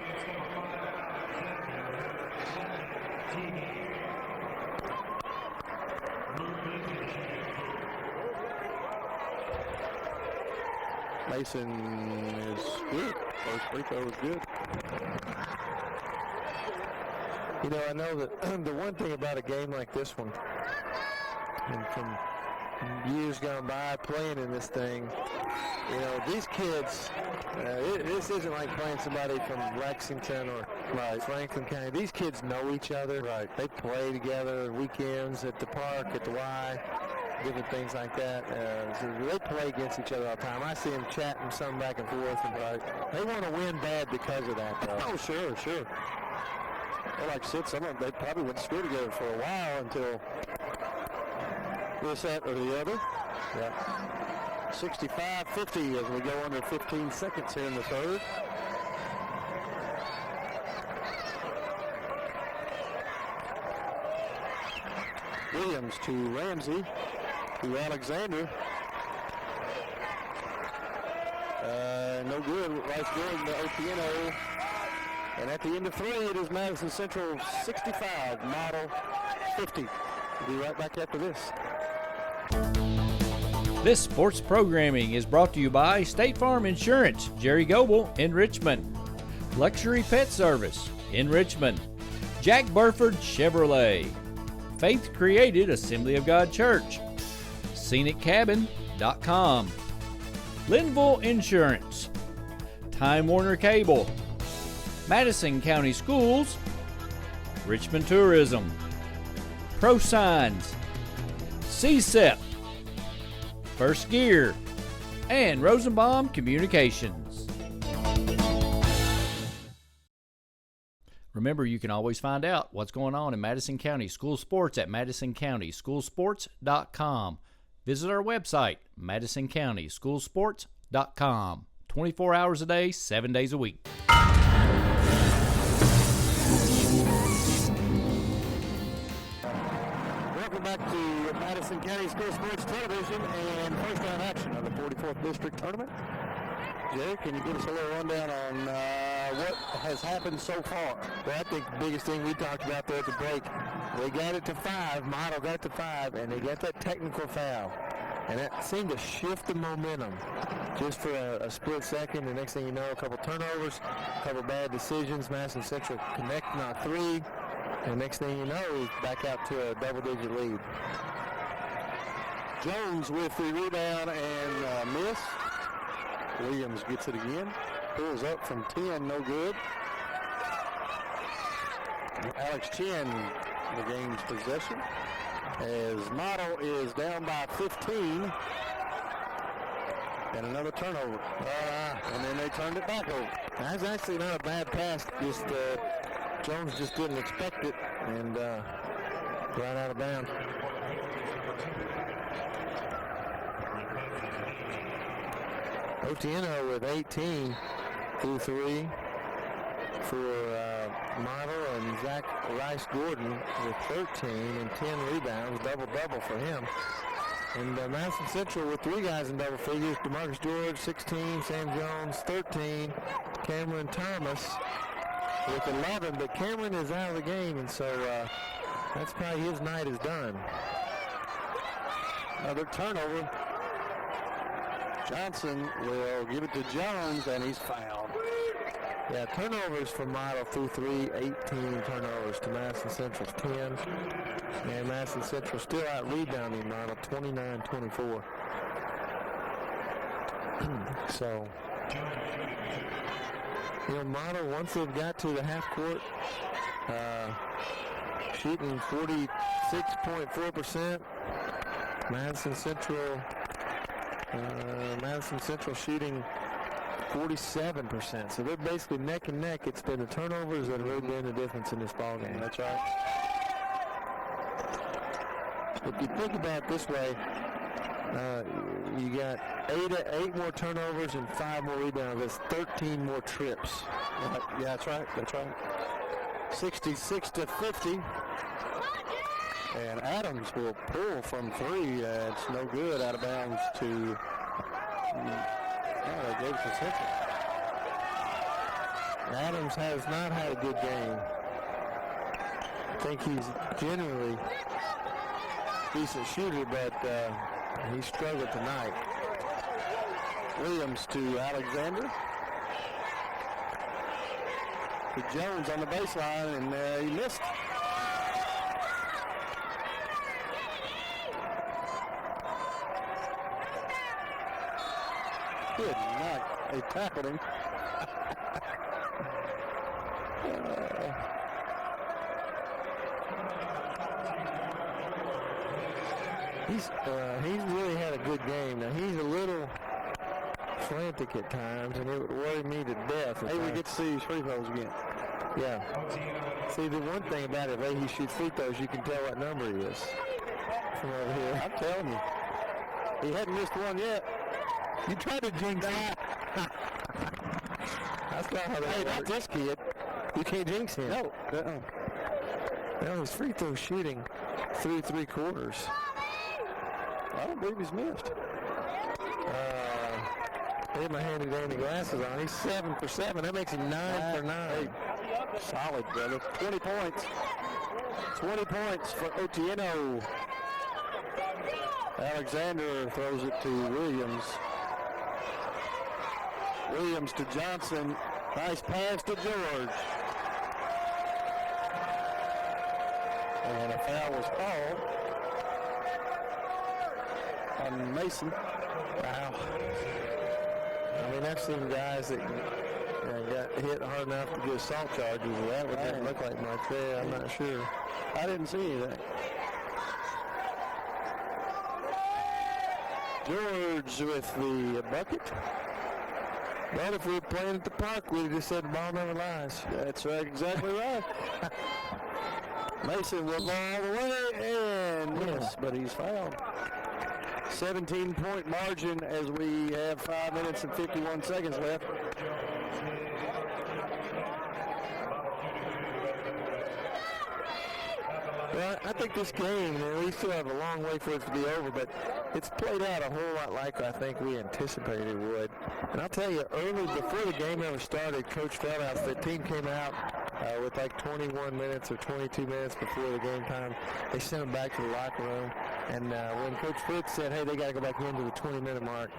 Mason is good. First free throw is good. You know, I know that the one thing about a game like this one, and from years gone by playing in this thing, you know, these kids, this isn't like playing somebody from Lexington or Franklin County. These kids know each other. Right. They play together weekends at the park, at the Y, different things like that. So they play against each other all the time. I see them chatting some back and forth, and they want to win bad because of that, though. Oh, sure, sure. Well, like I said, some of them, they probably went to school together for a while until this, that, or the other. Yeah. 65-50 as we go under 15 seconds here in the third. Williams to Ramsey to Alexander. No good. Rice Gordon to Otieno. And at the end of three, it is Madison Central 65, Model 50. We'll be right back after this. This sports programming is brought to you by State Farm Insurance, Jerry Goble in Richmond. Luxury Pet Service in Richmond. Jack Burford Chevrolet. Faith Created Assembly of God Church. ScenicCabin.com. Linville Insurance. Time Warner Cable. Madison County Schools. Richmond Tourism. Pro Signs. CSEP. First Gear, and Rosenbaum Communications. Remember, you can always find out what's going on in Madison County School Sports at MadisonCountySchoolSports.com. Visit our website, MadisonCountySchoolSports.com. 24 hours a day, 7 days a week. Welcome back to Madison County School Sports Television and first round action of the 44th District Tournament. Jerry, can you give us a little rundown on what has happened so far? Well, I think the biggest thing we talked about there at the break, they got it to 5, Model got it to 5, and they got that technical foul. And that seemed to shift the momentum just for a split second. The next thing you know, a couple turnovers, a couple bad decisions. Madison Central connecting on 3. And the next thing you know, he's back out to a double-digit lead. Jones with the rebound and miss. Williams gets it again. Pulls up from 10, no good. Alex Chin regains possession as Model is down by 15. And another turnover. And then they turned it back over. That's actually not a bad pass. Just Jones just didn't expect it and right out of bounds. Otieno with 18 through 3 for Model, and Zach Rice Gordon with 13 and 10 rebounds, double-double for him. And Madison Central with 3 guys in double figures, DeMarcus George, 16, Sam Jones, 13, Cameron Thomas with 11, but Cameron is out of the game, and so that's probably his night is done. Another turnover. Johnson will give it to Jones, and he's fouled. Yeah, turnovers for Model through 3, 18 turnovers to Madison Central's 10. And Madison Central still out rebounding Model 29-24. So, you know, Model, once they've got to the half court, shooting 46.4%. Madison Central shooting 47%. So they're basically neck and neck. It's been the turnovers that have really been the difference in this ball game. That's right. If you think about it this way, you got 8 more turnovers and 5 more rebounds. That's 13 more trips. Yeah, that's right. That's right. 66-50. And Adams will pull from 3. It's no good. Out of bounds to... they gave it to Central. Adams has not had a good game. I think he's generally a decent shooter, but he struggled tonight. Williams to Alexander. To Jones on the baseline, and he missed. Good knock. They tackled him. He's really had a good game. Now he's a little frantic at times, and it would worry me to death. Hey, we get to see his free throws again. Yeah. See, the one thing about it, the way he shoots free throws, you can tell what number he is from over here. I'm telling you, he hadn't missed one yet. You tried to jinx him. That's not how that works. Hey, not this kid. You can't jinx him. No. Well, his free throw shooting through 3 quarters. I don't believe he's missed. I had my handy dandy glasses on. He's 7 for 7. That makes him 9 for 9. Hey, solid, brother. 20 points. 20 points for Otieno. Alexander throws it to Williams. Williams to Johnson. Nice pass to George. And a foul was called on Mason. Wow. I mean, I've seen guys that got hit hard enough to get assault charges. That would didn't look like much there. I'm not sure. I didn't see anything. George with the bucket. Well, if we were playing at the park, we'd have just said the ball never lies. That's right, exactly right. Mason will go all the way and miss, but he's fouled. 17-point margin as we have 5 minutes and 51 seconds left. Well, I think this game, we still have a long way for it to be over, but it's played out a whole lot like I think we anticipated it would. And I'll tell you, early, before the game ever started, Coach Feldhouse, the team came out with like 21 minutes or 22 minutes before the game time. They sent them back to the locker room. And when Coach Fritz said, hey, they got to go back into the 20-minute mark,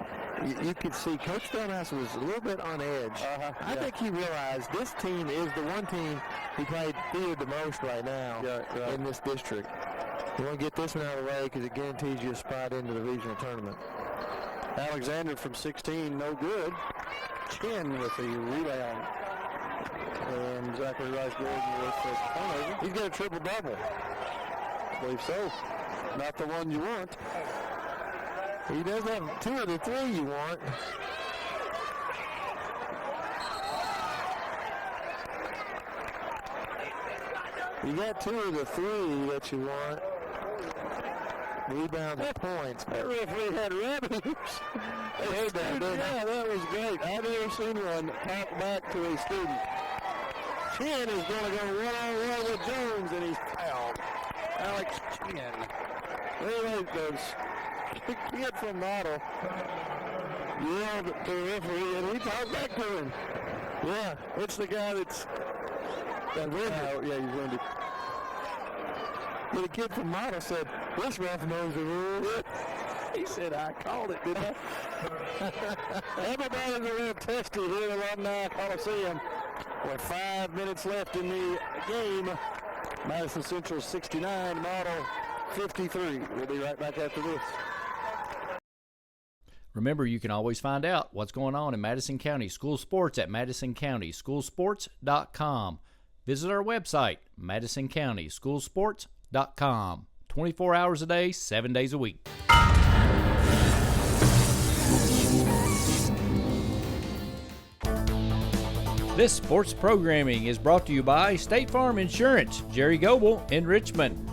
you could see Coach Feldhouse was a little bit on edge. I think he realized this team is the one team he played feared the most right now in this district. You want to get this one out of the way because it guarantees you a spot into the regional tournament. Alexander from 16, no good. Chin with the rebound. And Zachary Rice Gordon with the turnover. He's got a triple-double. I believe so. Not the one you want. He does have 2 of the 3 you want. You got 2 of the 3 that you want. Rebound points. That referee had revenues. Yeah, that was great. I've never seen one talk back to a student. Chin is going to go one-on-one with Jones, and he's fouled. Alex Chin. Anyway, the kid from Model yelled at the referee, and he talked back to him. Yeah, it's the guy that's wounded. Yeah, he's wounded. But the kid from Model said, this ref knows the rules. He said, I called it, didn't I? Everybody's a little testy here at Alumni Coliseum with 5 minutes left in the game. Madison Central 69, Model 53. We'll be right back after this. Remember, you can always find out what's going on in Madison County School Sports at MadisonCountySchoolSports.com. Visit our website, MadisonCountySchoolSports.com. 24 hours a day, 7 days a week. This sports programming is brought to you by State Farm Insurance, Jerry Goble in Richmond.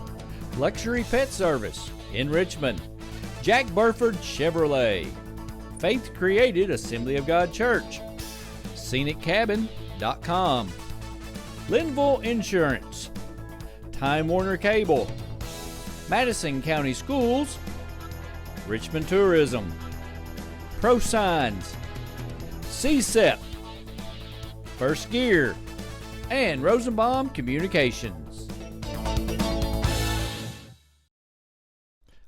Luxury Pet Service in Richmond. Jack Burford Chevrolet. Faith Created Assembly of God Church. ScenicCabin.com. Linville Insurance. Time Warner Cable. Madison County Schools. Richmond Tourism. Pro Signs. CSEP. First Gear, and Rosenbaum Communications.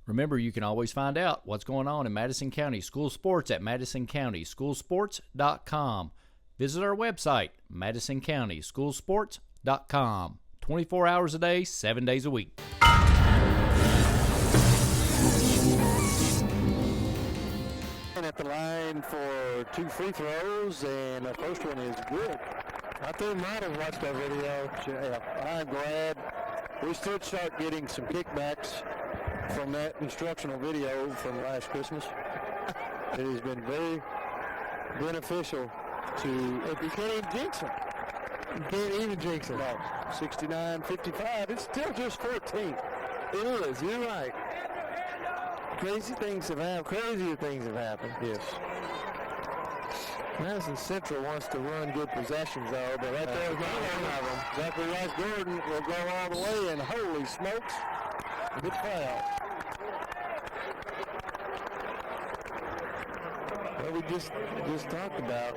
Remember, you can always find out what's going on in Madison County School Sports at MadisonCountySchoolSports.com. Visit our website, MadisonCountySchoolSports.com. 24 hours a day, 7 days a week. At the line for 2 free throws, and the first one is good. I think might have watched that video. Yeah, I'm glad. We should start getting some kickbacks from that instructional video from last Christmas. It has been very beneficial to, if you can't even jinx them. You can't even jinx them. No, 69-55, it's still just 14. It is, you're right. Crazier things have happened. Yes. Madison Central wants to run good possessions, though, but right there is not one of them. Zachary Rice Gordon will go all the way, and holy smokes, good foul. Well, we just talked about,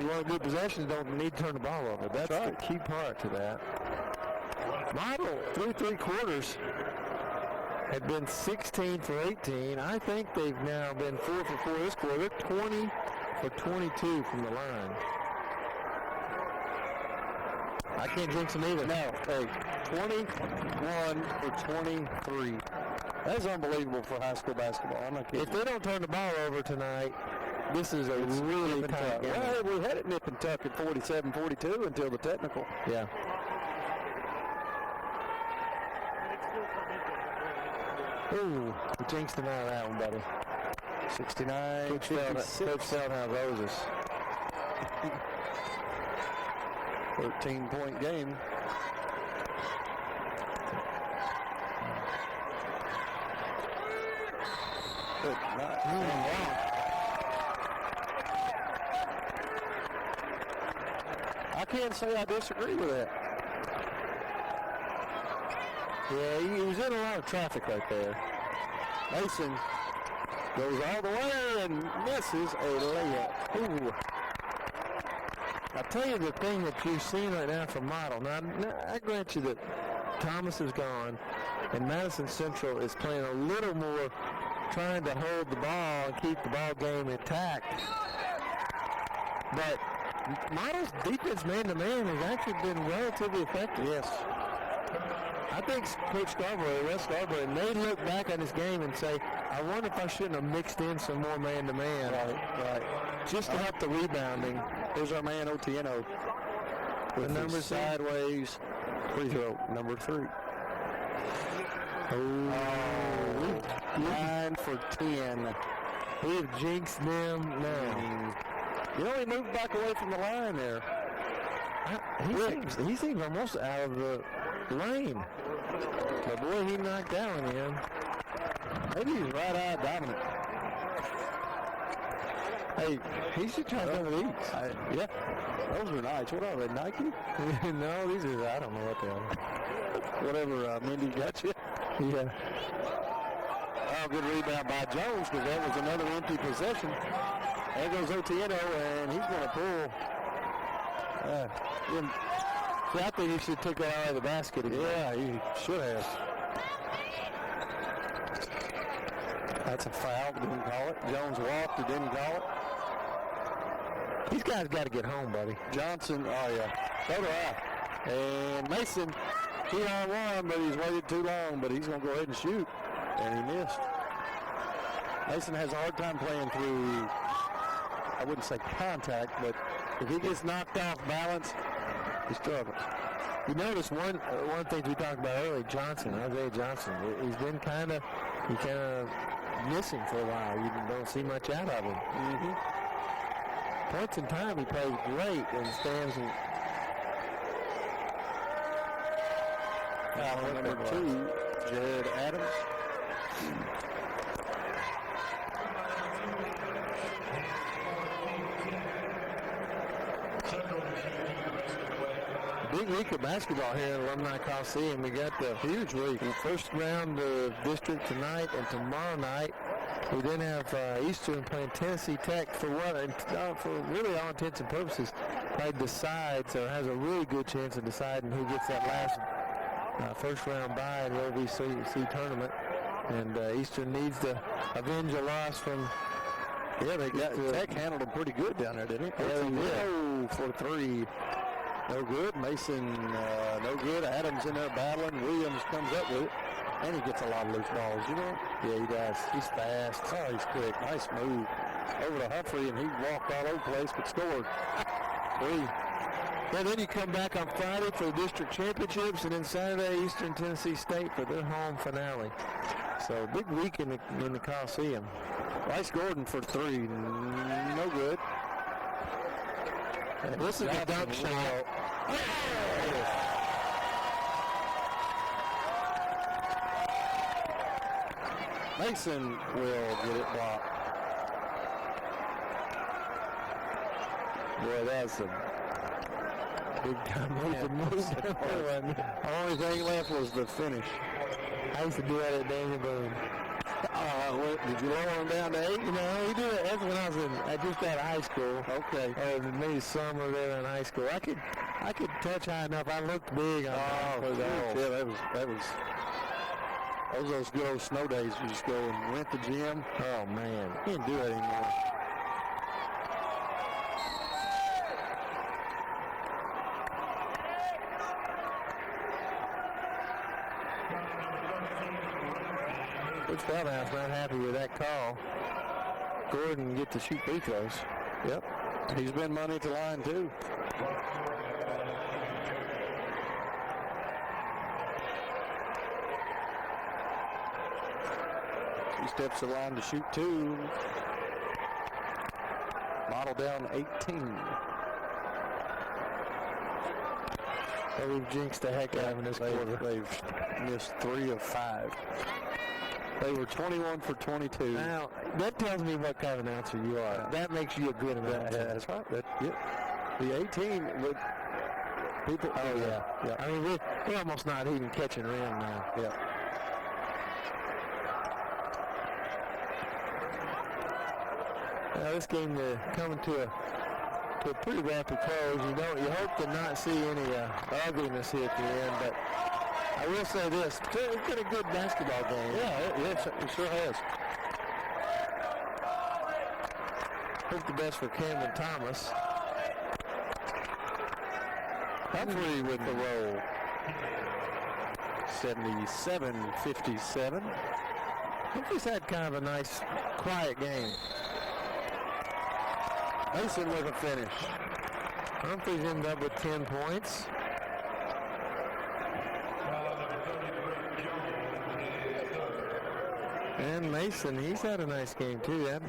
you want good possessions, don't need to turn the ball over. That's right. The key part to that. Model through 3 quarters had been 16 for 18. I think they've now been 4 for 4 this quarter. 20 for 22 from the line. I can't jinx them either. No. Hey, 21 for 23. That's unbelievable for high school basketball. I'm not kidding. If they don't turn the ball over tonight, this is a really tight game. Well, we had it nip and tuck at 47-42 until the technical. Yeah. Ooh, we jinxed him out of that one, buddy. 69, Coach Feldhouse Roses. 13-point game. Good night. Wow. I can't say I disagree with that. Yeah, he was in a lot of traffic right there. Mason goes all the way and misses a layup. Ooh. I'll tell you the thing that you've seen right now from Model. Now, I grant you that Thomas is gone, and Madison Central is playing a little more trying to hold the ball and keep the ball game intact. But Model's defense man-to-man has actually been relatively effective. Yes. I think Coach Scarborough, Wes Scarborough, may look back at his game and say, I wonder if I shouldn't have mixed in some more man-to-man. Right. Just to help the rebounding. Here's our man, Otieno. With the numbers sideways. Free throw, number 3. Oh, 9 for 10. We have jinxed them now. You know, he moved back away from the line there. He seems almost out of the lane. But boy, he knocked that one in. Maybe he's right-eye dominant. Hey, he should try some of these. Yeah, those are nice. What are they, Nike? No, these are, I don't know what they are. Whatever Mindy got you. Yeah. Oh, good rebound by Jones, because that was another empty possession. There goes Otieno, and he's going to pull. See, I think he should take that out of the basket again. Yeah, he should have. That's a foul. Didn't call it. Jones walked. He didn't call it. These guys got to get home, buddy. Johnson, oh, yeah. So do I. And Mason, he on one, but he's waited too long, but he's going to go ahead and shoot. And he missed. Mason has a hard time playing through, I wouldn't say contact, but if he gets knocked off balance, he struggles. You notice one thing we talked about earlier, Isaiah Johnson. He's been kind of missing for a while. You don't see much out of him. Mm-hmm. Points in time, he plays great and stands in. Foul number 2, Jared Adams. Big week of basketball here at Alumni Coliseum. We got the huge week. The first round of district tonight and tomorrow night. We then have Eastern playing Tennessee Tech for really all intents and purposes. Probably decides or has a really good chance of deciding who gets that last first round bye in the OVC tournament. And Eastern needs to avenge a loss from. Yeah, they got Tech handled them pretty good down there, didn't it? Yeah, they did. Oh, for 3. No good. Mason, no good. Adams in there battling. Williams comes up with it. And he gets a lot of loose balls, you know? Yeah, he does. He's fast. Oh, he's quick. Nice move. Over to Humphrey, and he walked all over the place, but scored. 3. Yeah, then you come back on Friday for the district championships, and then Saturday, Eastern Tennessee State for their home finale. So, big week in the Coliseum. Rice Gordon for 3. No good. And this is a dunk shot. Mason will get it blocked. Boy, that's a big time move. The only thing left was the finish. I used to do that at Daniel Boone. Did you lower him down to 8? No, he did it. That's when I was just out of high school. Okay. Maybe summer there in high school. I could touch high enough. I looked big on yeah, that was those good old snow days. You just go and rent the gym. Oh man, you can't do that anymore. Coach Feldhouse not happy with that call. Gordon get to shoot free throws. Yep, he's been money at the line too. He steps the line to shoot 2. Model down 18. Well, we've jinxed the heck out of this quarter. They've missed 3 of 5. They were 21 for 22. Now, that tells me what kind of announcer you are. That makes you a good announcer. Yeah, that's right. The 18 would people. Oh, yeah. I mean, we're almost not even catching rim now. Yeah. Now, this game coming to a pretty rapid close. You hope to not see any ugliness here at the end, but I will say this, it's been a good basketball game. Yeah, it sure has. Hope the best for Cameron Thomas. Humphrey with the roll. 77-57. Humphrey's had kind of a nice, quiet game. Mason with a finish. Humphrey's ended up with 10 points. And Mason, he's had a nice game too. That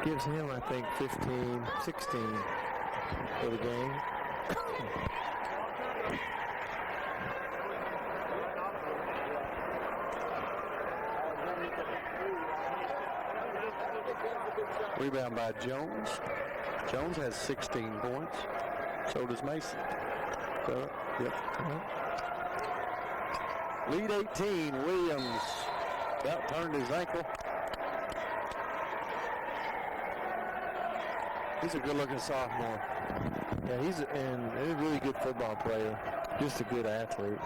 gives him, I think, 15, 16 for the game. Rebound by Jones. Jones has 16 points. So does Mason. So, yep. Lead 18, Williams. About turned his ankle. He's a good-looking sophomore. Yeah, he's a really good football player. Just a good athlete.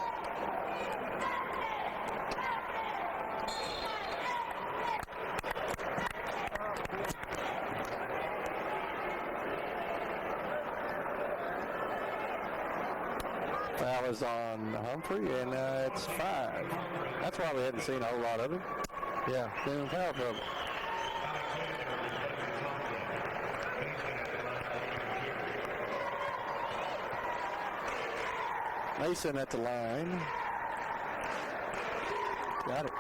Foul is on Humphrey, and it's 5. That's why we hadn't seen a whole lot of him. Yeah, been in foul trouble. Mason at the line. Got it.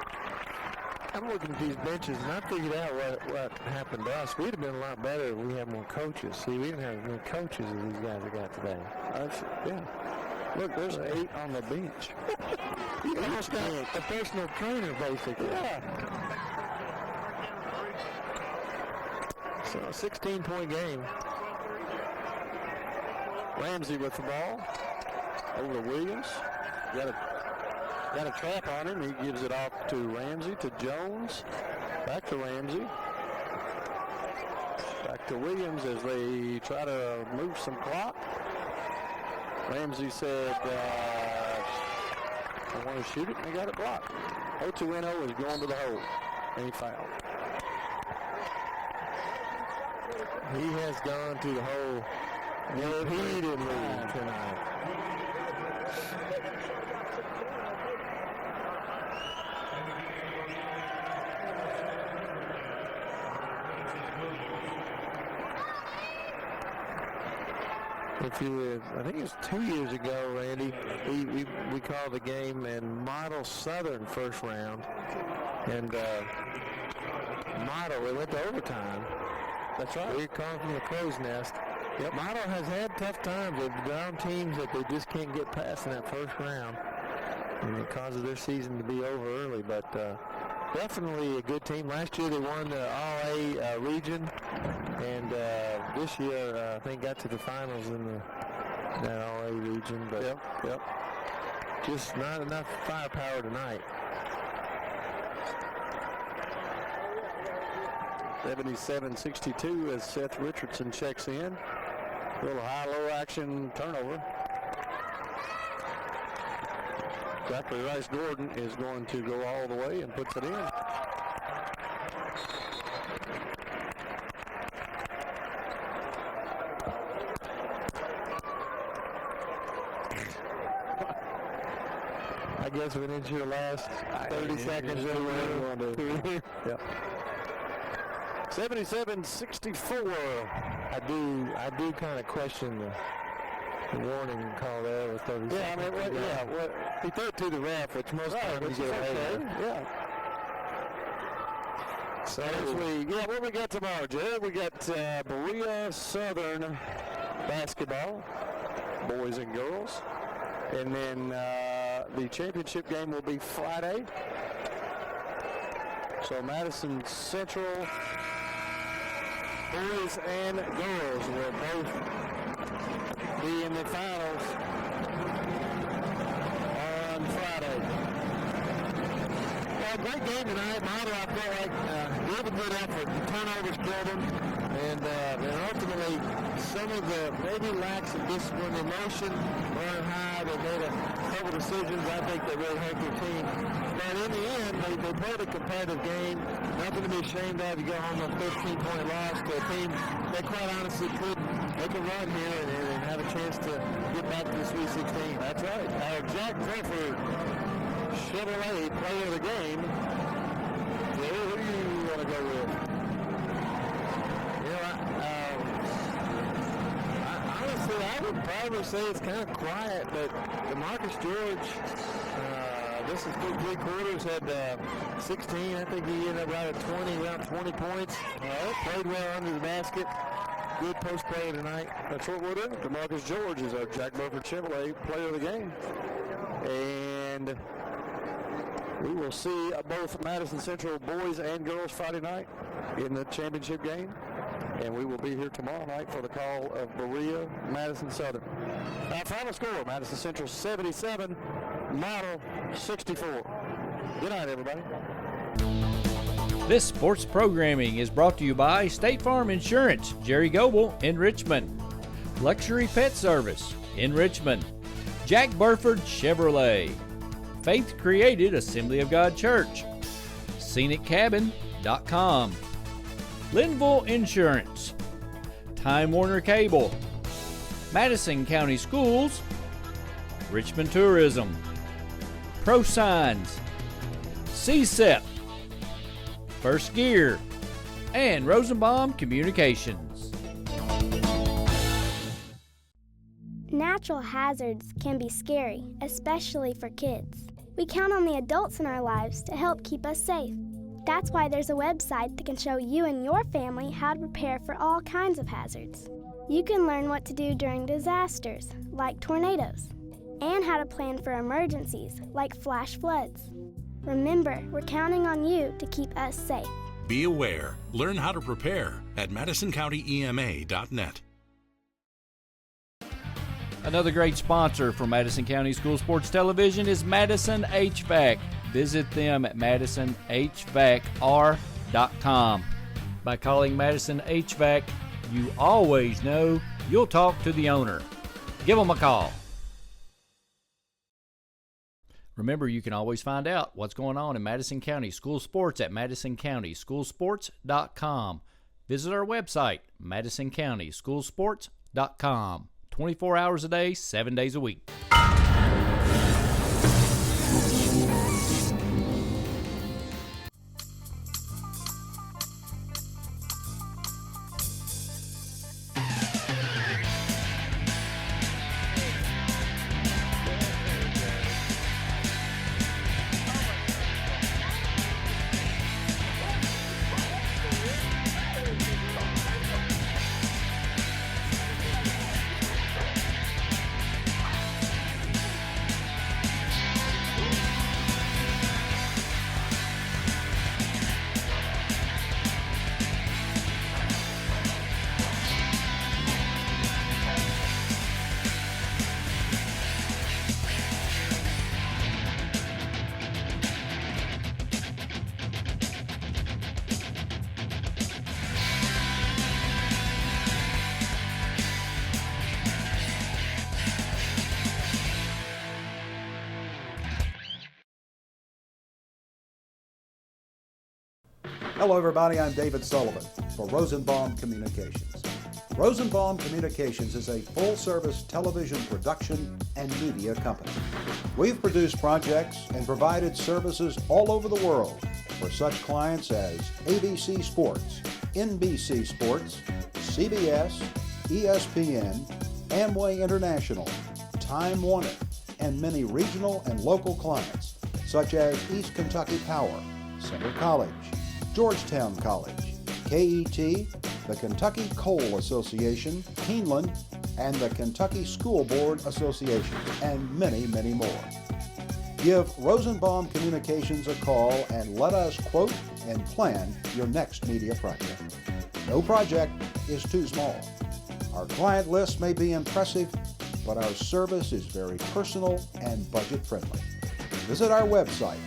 I'm looking at these benches, and I figured out what happened to us. We'd have been a lot better if we had more coaches. See, we didn't have as many coaches as these guys have got today. Yeah. Look, there's 8 on the bench. You almost got a personal trainer, basically. Yeah. So, a 16-point game. Ramsey with the ball. Over to Williams. Got a trap on him. He gives it off to Ramsey, to Jones. Back to Ramsey. Back to Williams as they try to move some clock. Ramsey said, I want to shoot it, and they got it blocked. Otueno is going to the hole, and he fouled. He has gone to the hole repeatedly tonight. I think it was 2 years ago, Randy, we called the game in Model Southern first round, and Model, we went to overtime. That's right. We were calling from the crow's nest. Yep. Model has had tough times. They've down teams that they just can't get past in that first round, and it causes their season to be over early, but definitely a good team. Last year they won the All-A region, and this year I think got to the finals in that All-A region. But yep. Just not enough firepower tonight. 77-62 as Seth Richardson checks in. A little high-low action turnover. Zachary Rice Gordon is going to go all the way and puts it in. I guess when it's your last 30 seconds, yep. 77-64. I do kind of question the warning call there with 30 seconds. Yeah, I mean, he threw it to the ref, which most times you get away. Yeah. So what we got tomorrow, Jared? We got Berea Southern basketball, boys and girls, and then the championship game will be Friday. So Madison Central boys and girls will both be in the finals on Friday. Well, great game tonight. Model, I felt like gave a good effort. The turnovers killed them, and ultimately some of the maybe lacks of discipline, emotion running high. They made a couple decisions I think that really hurt their team. But in the end, they played a competitive game. Nothing to be ashamed of. You go home with a 15-point loss to a team that quite honestly could make a run here and have a chance to get back to the Sweet 16. That's right. Jack Burford, Chevrolet player of the game. Jerry, who do you want to go with? Honestly, I would probably say it's kind of quiet, but DeMarcus George, this is through three quarters, had 16. I think he ended up right at around 20 points. Played well under the basket. Good post play tonight. That's what we're doing. DeMarcus George is our Jack Burford Chevrolet player of the game. And we will see both Madison Central boys and girls Friday night in the championship game. And we will be here tomorrow night for the call of Berea, Madison Southern. Our final score, Madison Central 77, Model 64. Good night, everybody. This sports programming is brought to you by State Farm Insurance, Jerry Goble in Richmond. Luxury Pet Service in Richmond. Jack Burford Chevrolet. Faith Created Assembly of God Church. ScenicCabin.com. Linville Insurance. Time Warner Cable. Madison County Schools. Richmond Tourism. Pro Signs. CSEP. First Gear. And Rosenbaum Communications. Natural hazards can be scary, especially for kids. We count on the adults in our lives to help keep us safe. That's why there's a website that can show you and your family how to prepare for all kinds of hazards. You can learn what to do during disasters, like tornadoes, and how to plan for emergencies, like flash floods. Remember, we're counting on you to keep us safe. Be aware. Learn how to prepare at MadisonCountyEMA.net. Another great sponsor for Madison County School Sports Television is Madison HVAC. Visit them at madisonhvacr.com. schoolsports.com. By calling Madison HVAC, you always know you'll talk to the owner. Give them a call. Remember, you can always find out what's going on in Madison County School Sports at MadisonCountySchoolsports.com. Visit our website, MadisonCountySchoolsports.com. 24 hours a day, 7 days a week. Hello everybody, I'm David Sullivan for Rosenbaum Communications. Rosenbaum Communications is a full-service television production and media company. We've produced projects and provided services all over the world for such clients as ABC Sports, NBC Sports, CBS, ESPN, Amway International, Time Warner, and many regional and local clients such as East Kentucky Power, Center College, Georgetown College, KET, the Kentucky Coal Association, Keeneland, and the Kentucky School Board Association, and many, many more. Give Rosenbaum Communications a call and let us quote and plan your next media project. No project is too small. Our client list may be impressive, but our service is very personal and budget friendly. Visit our website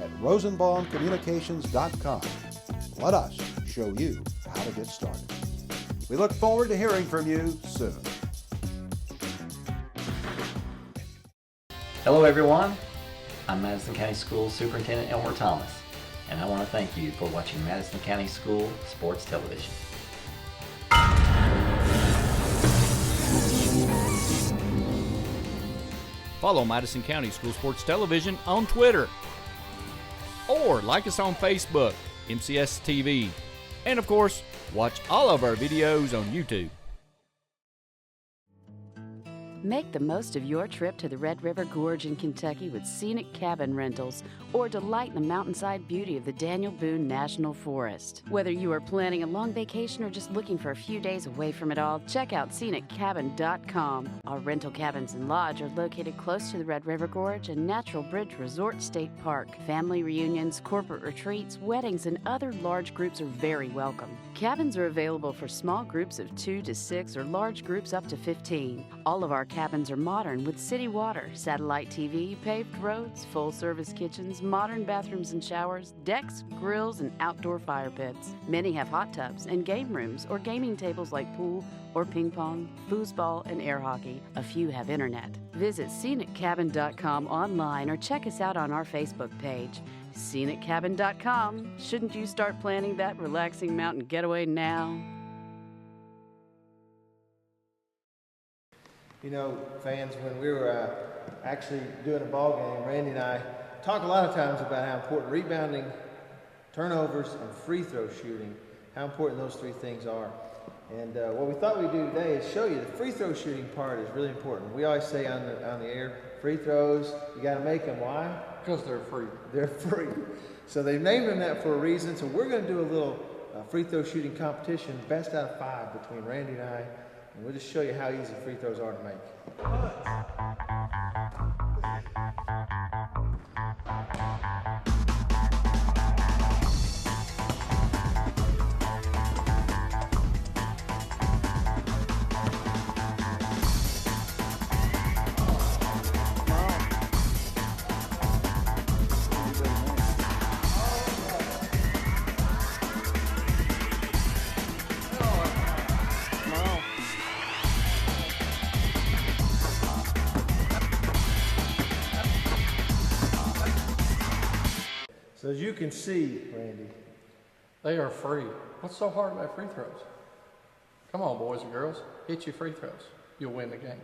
at rosenbaumcommunications.com. Let us show you how to get started. We look forward to hearing from you soon. Hello everyone, I'm Madison County School Superintendent Elmer Thomas, and I want to thank you for watching Madison County School Sports Television. Follow Madison County School Sports Television on Twitter, or like us on Facebook, MCS TV, and of course, watch all of our videos on YouTube. Make the most of your trip to the Red River Gorge in Kentucky with scenic cabin rentals, or delight in the mountainside beauty of the Daniel Boone National Forest. Whether you are planning a long vacation or just looking for a few days away from it all, check out sceniccabin.com. Our rental cabins and lodge are located close to the Red River Gorge and Natural Bridge Resort State Park. Family reunions, corporate retreats, weddings, and other large groups are very welcome. Cabins are available for small groups of 2 to 6 or large groups up to 15. All of our cabins are modern with city water, satellite TV, paved roads, full-service kitchens, modern bathrooms and showers, decks, grills, and outdoor fire pits. Many have hot tubs and game rooms or gaming tables like pool or ping pong, foosball, and air hockey. A few have internet. Visit sceniccabin.com online or check us out on our Facebook page. sceniccabin.com. Shouldn't you start planning that relaxing mountain getaway now? You know, fans, when we were actually doing a ball game, Randy and I talk a lot of times about how important rebounding, turnovers, and free throw shooting, how important those three things are. And what we thought we'd do today is show you the free throw shooting part is really important. We always say on the air, free throws, you got to make them. Why? Because they're free. They're free. So they've named them that for a reason. So we're going to do a little free throw shooting competition, best out of 5 between Randy and I. And we'll just show you how easy free throws are to make. So as you can see, Randy, they are free. What's so hard about free throws? Come on, boys and girls, hit your free throws. You'll win the game.